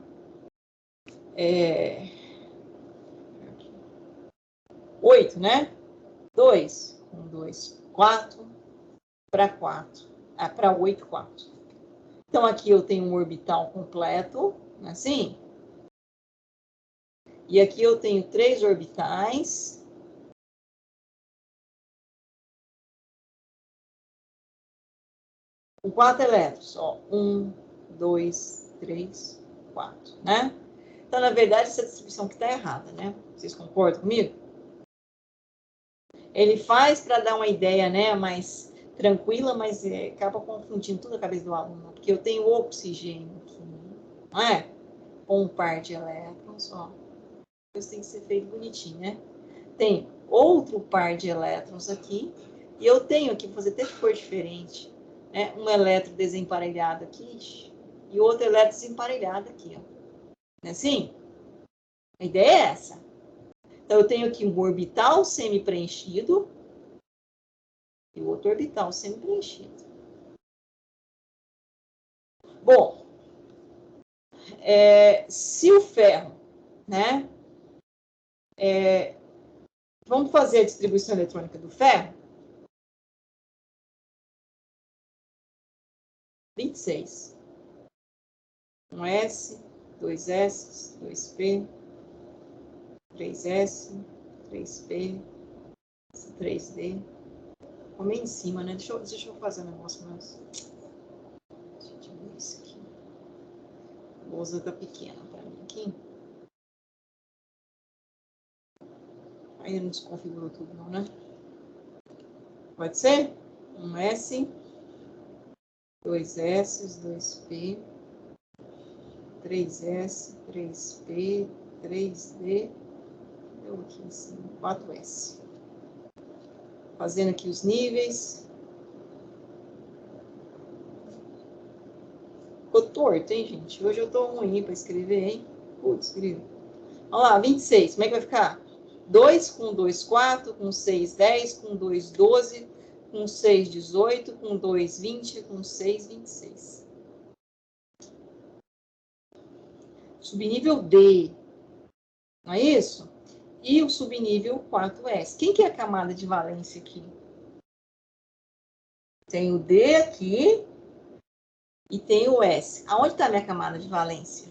8, né? 2, 1, 2, 4, para 4. Para 8, 4. Então, aqui eu tenho um orbital completo, assim. E aqui eu tenho 3 orbitais. Com 4 elétrons. Ó, 1, 2, 3, 4, né? Então, na verdade, essa distribuição aqui está errada, né? Vocês concordam comigo? Ele faz para dar uma ideia, né, mais tranquila, mas acaba confundindo tudo a cabeça do aluno, porque eu tenho oxigênio aqui, não é? Com um par de elétrons, ó. Isso tem que ser feito bonitinho, né? Tem outro par de elétrons aqui, e eu tenho aqui, vou fazer até cor diferente, né? Um elétron desemparelhado aqui, e outro elétron desemparelhado aqui, ó. Não é assim? A ideia é essa. Então, eu tenho aqui um orbital semi-preenchido e o outro orbital semi-preenchido. Bom, se o ferro, né? Vamos fazer a distribuição eletrônica do ferro? 26. 1S, 2S, 2P, 3S, 3P, 3D. Como em cima, né? Deixa eu fazer um negócio mais. Deixa eu ver isso aqui. A lousa tá pequena para mim aqui. Aí não desconfigurou tudo, não, né? Pode ser? 1S, 2S, 2P, 3S, 3P, 3D, eu aqui em cima, 4S. Fazendo aqui os níveis. Ficou torto, hein, gente? Hoje eu tô ruim para escrever, hein? Putz, escrevi. Vamos lá, 26. Como é que vai ficar? 2 com 2, 4, com 6, 10, com 2, 12, com 6, 18, com 2, 20, com 6, 26. Subnível D, não é isso? E o subnível 4S. Quem que é a camada de valência aqui? Tem o D aqui e tem o S. Aonde está a minha camada de valência?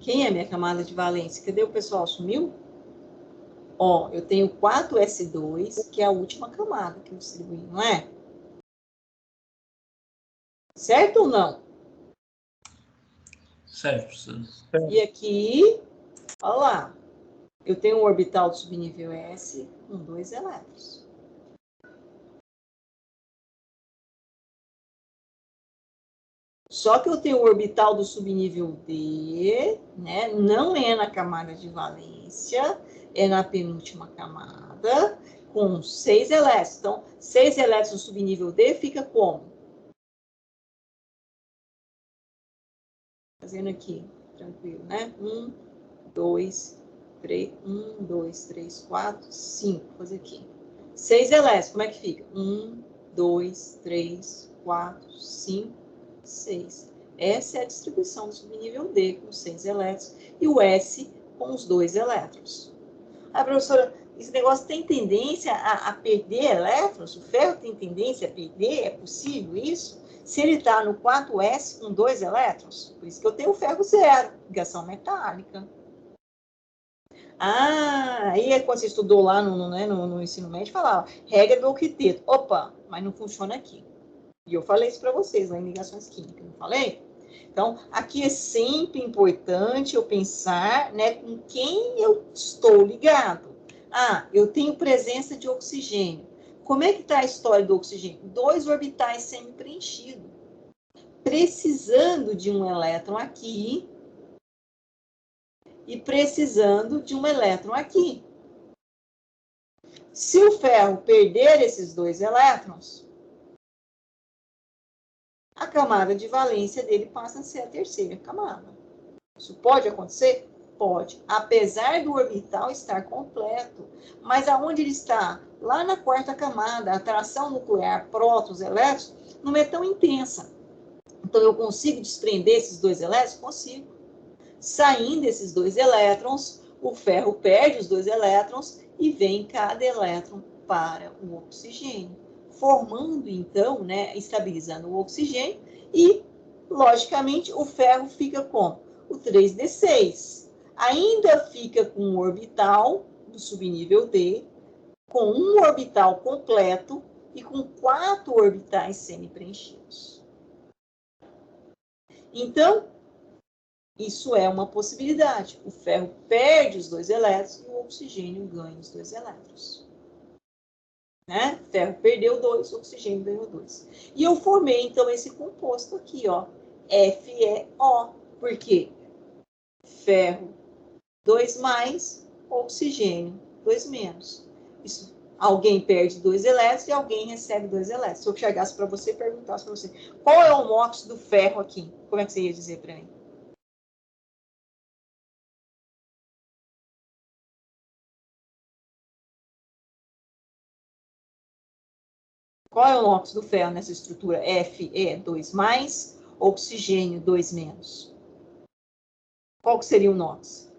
Quem é a minha camada de valência? Cadê o pessoal? Sumiu? Ó, eu tenho 4S2, que é a última camada que eu distribuí, não é? Certo ou não? Certo. E aqui, olha lá, eu tenho um orbital do subnível S com 2 elétrons. Só que eu tenho o orbital do subnível D, né? Não é na camada de valência, é na penúltima camada, com 6 elétrons. Então, 6 elétrons no subnível D fica como? Fazendo aqui, tranquilo, né? 1, 2, 3, 1, 2, 3, 4, 5. Vou fazer aqui. 6 elétrons, como é que fica? 1, 2, 3, 4, 5, 6. Essa é a distribuição do subnível D, com 6 elétrons, e o S com os 2 elétrons. Ah, professora, esse negócio tem tendência a perder elétrons? O ferro tem tendência a perder? É possível isso? Se ele está no 4S com 2 elétrons? Por isso que eu tenho o ferro zero, ligação metálica. Ah, aí quando você estudou lá no ensino médio, falava, regra do octeto. Opa, mas não funciona aqui. E eu falei isso para vocês lá em ligações químicas, não falei? Então, aqui é sempre importante eu pensar, né, com quem eu estou ligado. Ah, eu tenho presença de oxigênio. Como é que está a história do oxigênio? 2 orbitais semi-preenchidos. Precisando de um elétron aqui e precisando de um elétron aqui. Se o ferro perder esses 2 elétrons, a camada de valência dele passa a ser a terceira camada. Isso pode acontecer? Pode. Apesar do orbital estar completo. Mas aonde ele está? Lá na quarta camada, a atração nuclear prótons, elétrons, não é tão intensa. Então, eu consigo desprender esses 2 elétrons? Consigo. Saindo esses 2 elétrons, o ferro perde os 2 elétrons e vem cada elétron para o oxigênio, formando, então, né, estabilizando o oxigênio e, logicamente, o ferro fica com o 3D6. Ainda fica com um orbital do subnível D, com um orbital completo e com 4 orbitais semi-preenchidos. Então, isso é uma possibilidade. O ferro perde os 2 elétrons e o oxigênio ganha os 2 elétrons. Né? Ferro perdeu 2, o oxigênio ganhou 2. E eu formei, então, esse composto aqui, ó, FeO. Por quê? Ferro 2 mais, oxigênio 2 menos. Isso, alguém perde 2 elétrons e alguém recebe 2 elétrons. Se eu chegasse para você e perguntasse para você, qual é o óxido do ferro aqui? Como é que você ia dizer para mim? Qual é o óxido do ferro nessa estrutura? Fe2+, oxigênio 2-. Qual que seria o NOx?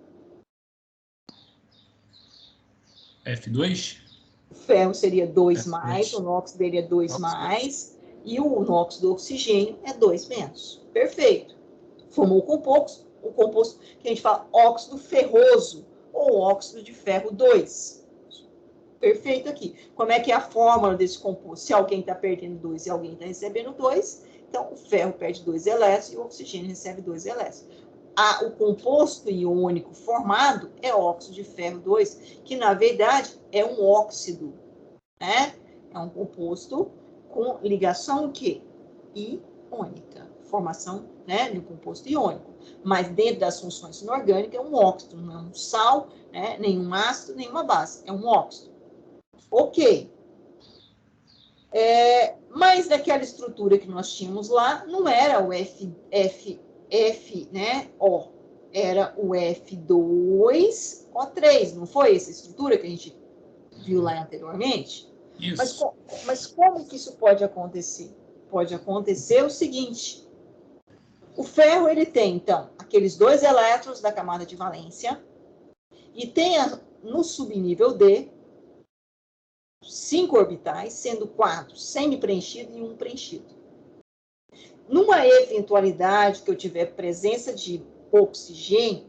F2? O ferro seria 2+, F2. o NOx dele é 2+, e o NOx do oxigênio é 2-. Perfeito. Formou o composto que a gente fala óxido ferroso, ou óxido de ferro 2. Perfeito aqui. Como é que é a fórmula desse composto? Se alguém está perdendo 2 e alguém está recebendo 2, então o ferro perde 2 elétrons e o oxigênio recebe 2 elétrons. O composto iônico formado é óxido de ferro 2, que na verdade é um óxido, né? É um composto com ligação o quê? Iônica. Formação, né, de um composto iônico. Mas dentro das funções inorgânicas é um óxido, não é um sal, né, nenhum ácido, nenhuma base, é um óxido. Ok. Mas daquela estrutura que nós tínhamos lá, não era o F, né, O. Era o F2O3, não foi essa estrutura que a gente viu lá anteriormente? Isso. Mas como que isso pode acontecer? Pode acontecer o seguinte. O ferro, ele tem, então, aqueles 2 elétrons da camada de valência e tem no subnível D 5 orbitais, sendo 4 semi-preenchidos e 1 preenchido. Numa eventualidade que eu tiver presença de oxigênio,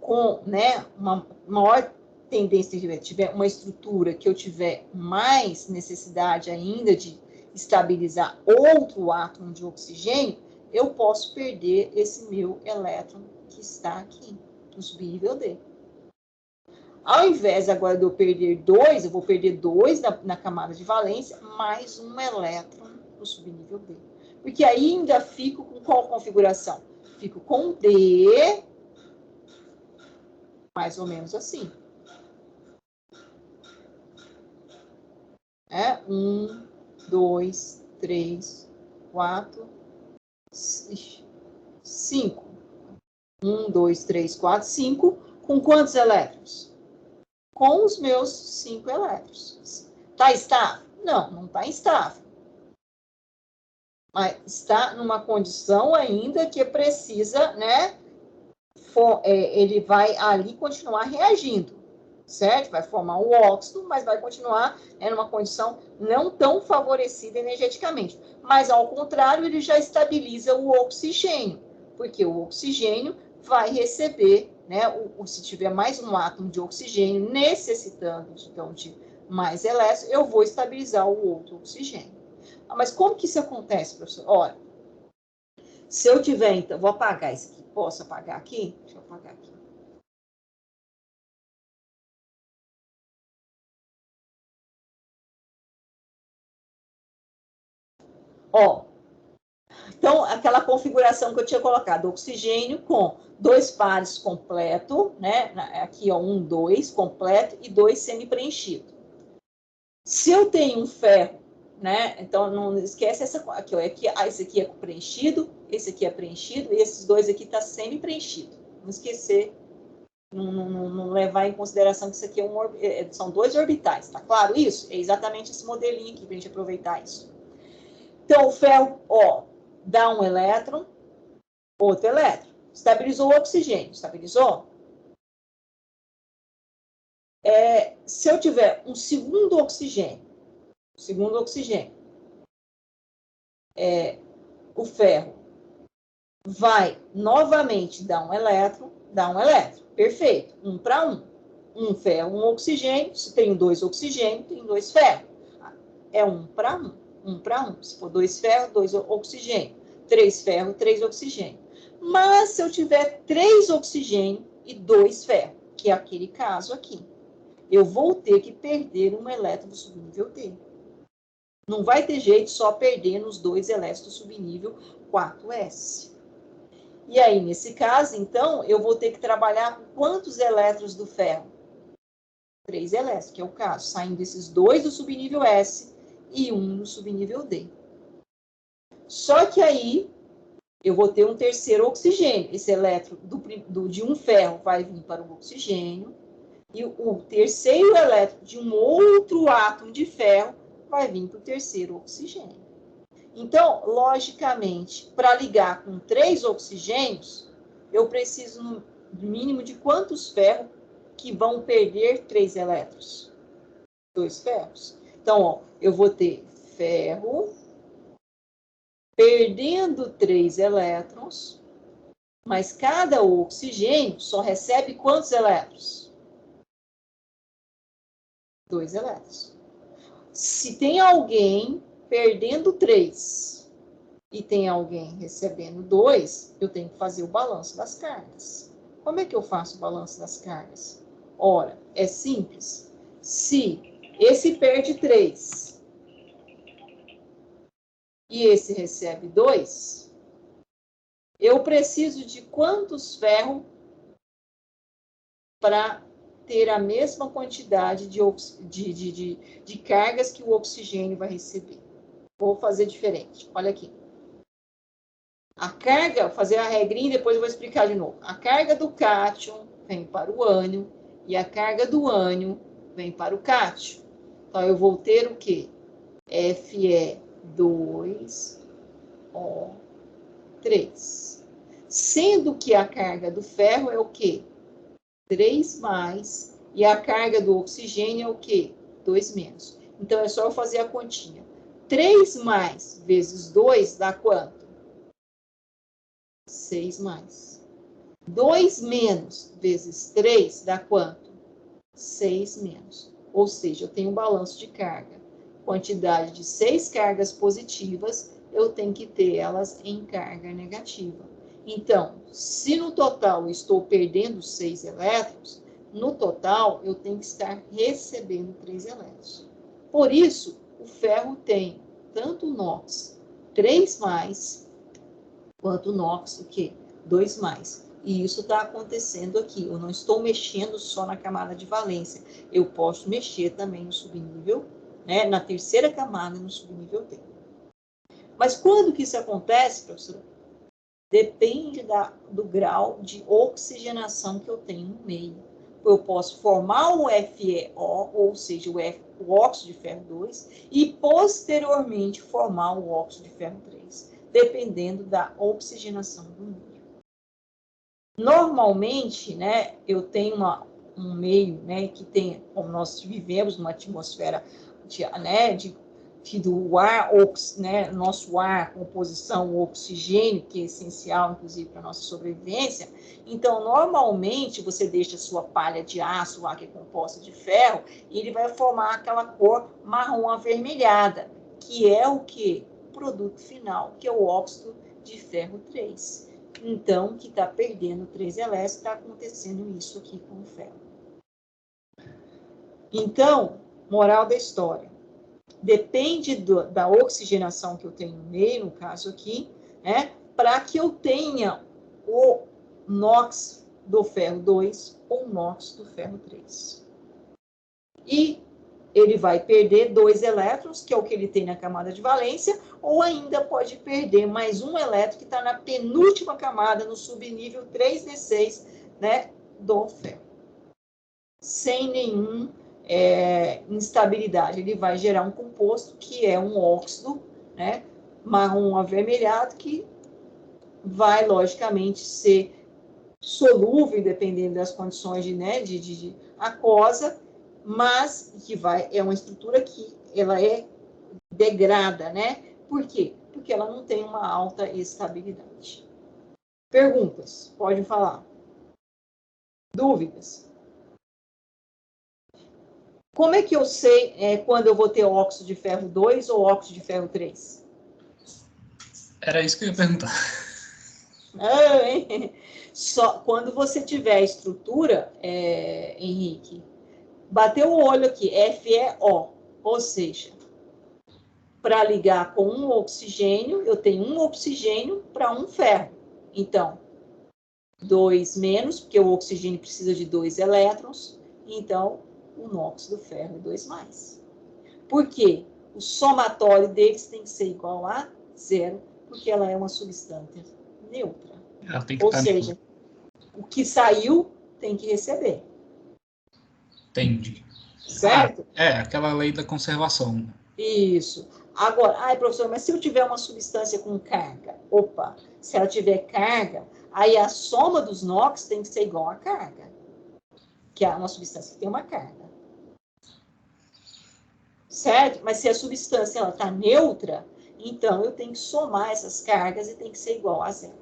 com, né, uma maior tendência de tiver uma estrutura que eu tiver mais necessidade ainda de estabilizar outro átomo de oxigênio, eu posso perder esse meu elétron que está aqui, no subnível D. Ao invés agora de eu perder 2, eu vou perder 2 na camada de valência, mais um elétron no subnível D. Porque ainda fico com qual configuração? Fico com D, mais ou menos assim. 1, 2, 3, 4, 5. 1, 2, 3, 4, 5. Com quantos elétrons? Com os meus 5 elétrons. Está estável? Não, não está estável. Mas está numa condição ainda que precisa, né? Ele vai ali continuar reagindo, certo? Vai formar o óxido, mas vai continuar numa condição não tão favorecida energeticamente. Mas, ao contrário, ele já estabiliza o oxigênio, porque o oxigênio vai receber, né? Se tiver mais um átomo de oxigênio necessitando, então, de mais elétrons, eu vou estabilizar o outro oxigênio. Mas como que isso acontece, professor? Olha, se eu tiver, então, vou apagar isso aqui. Posso apagar aqui? Deixa eu apagar aqui. Ó, então, aquela configuração que eu tinha colocado, oxigênio com 2 pares completo, né? Aqui, ó, 1, 2 completo e 2 semi-preenchido. Se eu tenho um ferro, né? Então, não esquece essa aqui, ó. Esse aqui é preenchido, esse aqui é preenchido, e esses dois aqui tá semi-preenchido. Não esquecer, não levar em consideração que isso aqui são 2 orbitais, tá claro isso? É exatamente esse modelinho aqui, pra gente aproveitar isso. Então, o ferro, ó, dá um elétron, outro elétron. Estabilizou o oxigênio, estabilizou? Se eu tiver um segundo oxigênio, o ferro vai novamente dar um elétron, perfeito, 1 para 1. Um ferro, um oxigênio, se tem 2 oxigênios, tem 2 ferros. É 1 para 1, 1 para 1. Se for 2 ferros, 2 oxigênios. 3 ferros, 3 oxigênios. Mas se eu tiver 3 oxigênios e 2 ferros, que é aquele caso aqui, eu vou ter que perder um elétron do subnível D. Não vai ter jeito só perder nos 2 elétrons do subnível 4s. E aí, nesse caso, então, eu vou ter que trabalhar com quantos elétrons do ferro? 3 elétrons, que é o caso, saindo esses 2 do subnível S e 1 no subnível D. Só que aí, eu vou ter um terceiro oxigênio. Esse elétron de um ferro vai vir para o oxigênio, e o terceiro elétron de um outro átomo de ferro vai vir para o terceiro oxigênio. Então, logicamente, para ligar com 3 oxigênios, eu preciso no mínimo de quantos ferros que vão perder 3 elétrons? 2 ferros. Então, ó, eu vou ter ferro perdendo 3 elétrons, mas cada oxigênio só recebe quantos elétrons? 2 elétrons. Se tem alguém perdendo 3 e tem alguém recebendo 2, eu tenho que fazer o balanço das cargas. Como é que eu faço o balanço das cargas? Ora, é simples. Se esse perde 3 e esse recebe 2, eu preciso de quantos ferros para ter a mesma quantidade de cargas que o oxigênio vai receber? Vou fazer diferente. Olha aqui. A carga, vou fazer a regrinha e depois eu vou explicar de novo. A carga do cátion vem para o ânion e a carga do ânion vem para o cátion. Então, eu vou ter o quê? Fe2O3. Sendo que a carga do ferro é o quê? 3 mais. E a carga do oxigênio é o quê? 2 menos. Então, é só eu fazer a continha. 3 mais vezes 2 dá quanto? 6 mais. 2 menos vezes 3 dá quanto? 6 menos. Ou seja, eu tenho um balanço de carga. Quantidade de 6 cargas positivas, eu tenho que ter elas em carga negativa. Então, se no total eu estou perdendo 6 elétrons, no total eu tenho que estar recebendo 3 elétrons. Por isso, o ferro tem tanto o NOx 3+, quanto o NOx, o quê? 2+. E isso está acontecendo aqui. Eu não estou mexendo só na camada de valência. Eu posso mexer também no subnível, né, na terceira camada, no subnível D. Mas quando que isso acontece, professor? Depende do grau de oxigenação que eu tenho no meio. Eu posso formar o FeO, ou seja, o óxido de ferro 2, e posteriormente formar o óxido de ferro 3, dependendo da oxigenação do meio. Normalmente, né, eu tenho um meio, né, que tem, como nós vivemos numa atmosfera do ar, né, nosso ar, composição, o oxigênio, que é essencial, inclusive, para a nossa sobrevivência. Então, normalmente, você deixa a sua palha de aço lá, que é composta de ferro, e ele vai formar aquela cor marrom avermelhada, que é o quê? O produto final, que é o óxido de ferro 3. Então, que está perdendo 3 elétrons, está acontecendo isso aqui com o ferro. Então, moral da história. Depende da oxigenação que eu tenho no meio, no caso aqui, né, para que eu tenha o NOx do ferro 2 ou NOx do ferro 3. E ele vai perder 2 elétrons, que é o que ele tem na camada de valência, ou ainda pode perder mais um elétron que está na penúltima camada, no subnível 3D6, né, do ferro. Sem nenhum instabilidade. Ele vai gerar um composto que é um óxido, né, marrom avermelhado, que vai, logicamente, ser solúvel, dependendo das condições de aquosa, mas que é uma estrutura que ela é degrada, né? Por quê? Porque ela não tem uma alta estabilidade. Perguntas? Pode falar. Dúvidas? Como é que eu sei quando eu vou ter óxido de ferro 2 ou óxido de ferro 3? Era isso que eu ia perguntar. Só quando você tiver a estrutura, Henrique, bateu o olho aqui, FeO, ou seja, para ligar com um oxigênio, eu tenho um oxigênio para um ferro. Então, 2 menos, porque o oxigênio precisa de 2 elétrons, então o NOx do ferro é 2+. Por quê? O somatório deles tem que ser igual a 0, porque ela é uma substância neutra. Ela tem que Ou seja, o que saiu tem que receber. Entendi. Certo? Aquela lei da conservação. Isso. Agora, professor, mas se eu tiver uma substância com carga? Opa, se ela tiver carga, aí a soma dos NOx tem que ser igual à carga. Que é uma substância que tem uma carga. Certo? Mas se a substância está neutra, então eu tenho que somar essas cargas e tem que ser igual a 0.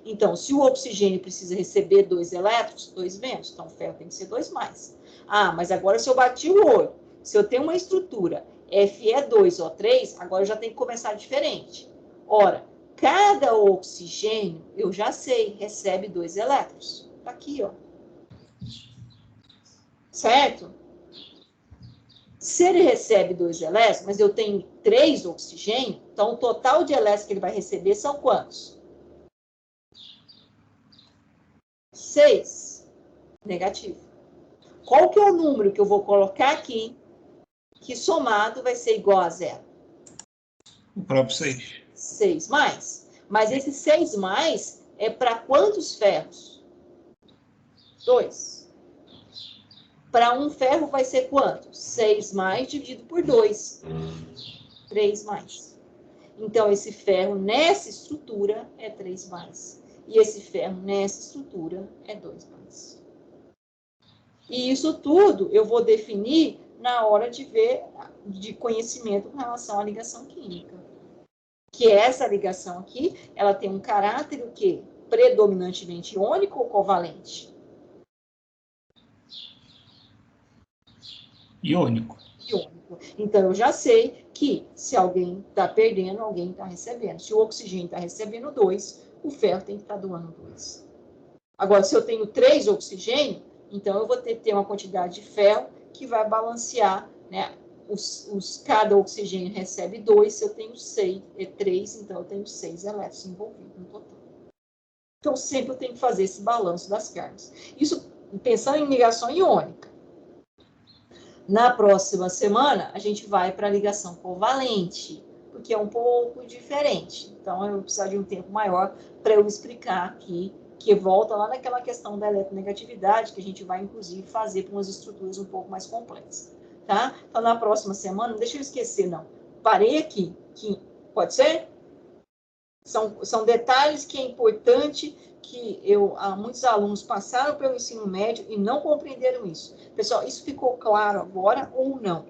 Então, se o oxigênio precisa receber 2 elétrons, 2 menos. Então, o ferro tem que ser 2+. Mas agora se eu bati o olho, se eu tenho uma estrutura Fe2O3, agora eu já tenho que começar diferente. Ora, cada oxigênio, eu já sei, recebe 2 elétrons. Está aqui, ó. Certo? Se ele recebe 2 elétrons, mas eu tenho 3 oxigênios, então o total de elétrons que ele vai receber são quantos? 6. Negativo. Qual que é o número que eu vou colocar aqui, que somado vai ser igual a 0? O próprio 6. 6+. Mas esse 6+ é para quantos ferros? 2. Para um ferro vai ser quanto? 6+ dividido por 2. 3+. Então, esse ferro nessa estrutura é 3+. E esse ferro nessa estrutura é 2+. E isso tudo eu vou definir na hora de ver, de conhecimento com relação à ligação química. Que essa ligação aqui, ela tem um caráter o quê? Predominantemente iônico ou covalente? Iônico. Iônico. Então, eu já sei que se alguém está perdendo, alguém está recebendo. Se o oxigênio está recebendo 2, o ferro tem que estar doando 2. Agora, se eu tenho 3 oxigênios, então eu vou ter uma quantidade de ferro que vai balancear, né, cada oxigênio recebe 2, se eu tenho 3, então eu tenho 6 elétrons envolvidos no total. Então, sempre eu tenho que fazer esse balanço das cargas. Isso pensando em ligação iônica. Na próxima semana, a gente vai para a ligação covalente, porque é um pouco diferente. Então, eu vou precisar de um tempo maior para eu explicar aqui, que volta lá naquela questão da eletronegatividade, que a gente vai, inclusive, fazer para umas estruturas um pouco mais complexas. Tá? Então, na próxima semana, não deixa eu esquecer, não. Parei aqui. Pode ser? São detalhes que é importante, que muitos alunos passaram pelo ensino médio e não compreenderam isso. Pessoal, isso ficou claro agora ou não?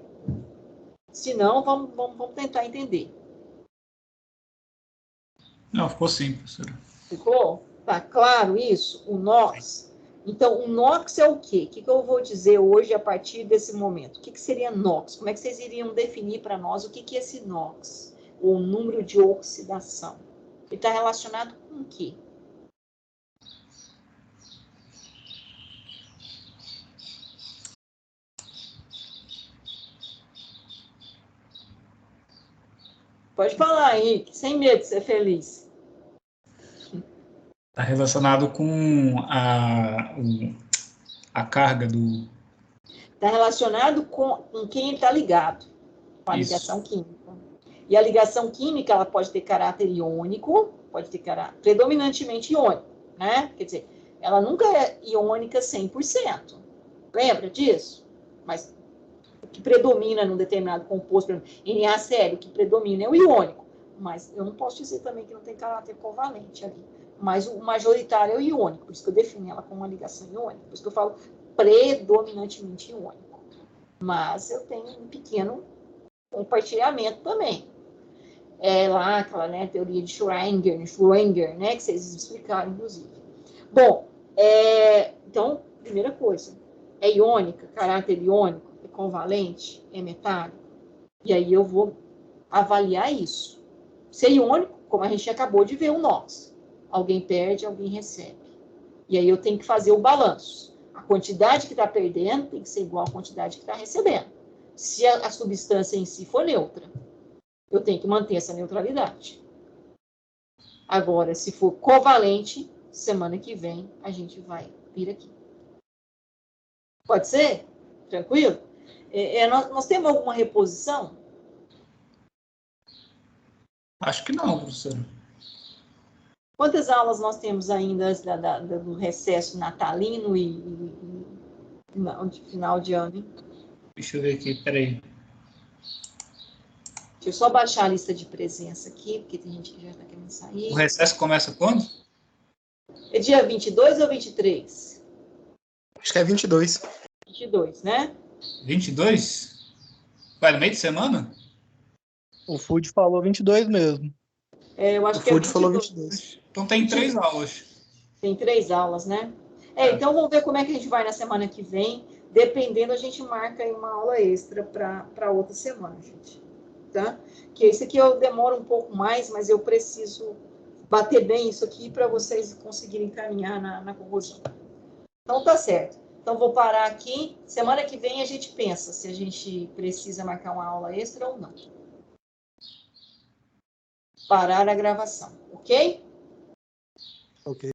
Se não, vamos tentar entender. Não, ficou sim, professora. Ficou? Tá claro isso? O NOx. Então, o NOx é o quê? O que eu vou dizer hoje a partir desse momento? O que seria NOx? Como é que vocês iriam definir para nós o que é esse NOx? O número de oxidação. Ele está relacionado com o quê? Pode falar, Henrique, sem medo de ser feliz. Está relacionado com a carga do... Está relacionado com quem está ligado, com a ligação química. E a ligação química, ela pode ter caráter iônico, pode ter caráter predominantemente iônico, né? Quer dizer, ela nunca é iônica 100%. Lembra disso? Mas o que predomina num determinado composto, por exemplo, NaCl, o que predomina é o iônico. Mas eu não posso dizer também que não tem caráter covalente ali. Mas o majoritário é o iônico, por isso que eu defino ela como uma ligação iônica. Por isso que eu falo predominantemente iônico. Mas eu tenho um pequeno compartilhamento também. É lá aquela, né, teoria de Schrödinger, né, que vocês explicaram, inclusive. Bom, então, primeira coisa, é iônica, caráter iônico, é convalente, é metálico. E aí eu vou avaliar isso. Se é iônico, como a gente acabou de ver o NOx. Alguém perde, alguém recebe. E aí eu tenho que fazer o balanço. A quantidade que está perdendo tem que ser igual à quantidade que está recebendo. Se a substância em si for neutra, eu tenho que manter essa neutralidade. Agora, se for covalente, semana que vem a gente vai vir aqui. Pode ser? Tranquilo? Nós temos alguma reposição? Acho que não, professora. Quantas aulas nós temos ainda do recesso natalino e final de ano? Hein? Deixa eu ver aqui, peraí. Deixa eu só baixar a lista de presença aqui, porque tem gente que já está querendo sair. O recesso começa quando? É dia 22 ou 23? Acho que é 22. 22, né? 22? Vai no meio de semana? O Food falou 22 mesmo. Eu acho O que é Food 22. falou 22. Então tem 3 aulas. Tem 3 aulas, né? Então vamos ver como é que a gente vai na semana que vem. Dependendo, a gente marca aí uma aula extra para outra semana, gente. Tá? Que esse aqui eu demoro um pouco mais, mas eu preciso bater bem isso aqui para vocês conseguirem caminhar na conclusão. Então tá certo. Então vou parar aqui. Semana que vem a gente pensa se a gente precisa marcar uma aula extra ou não. Parar a gravação, ok? Ok.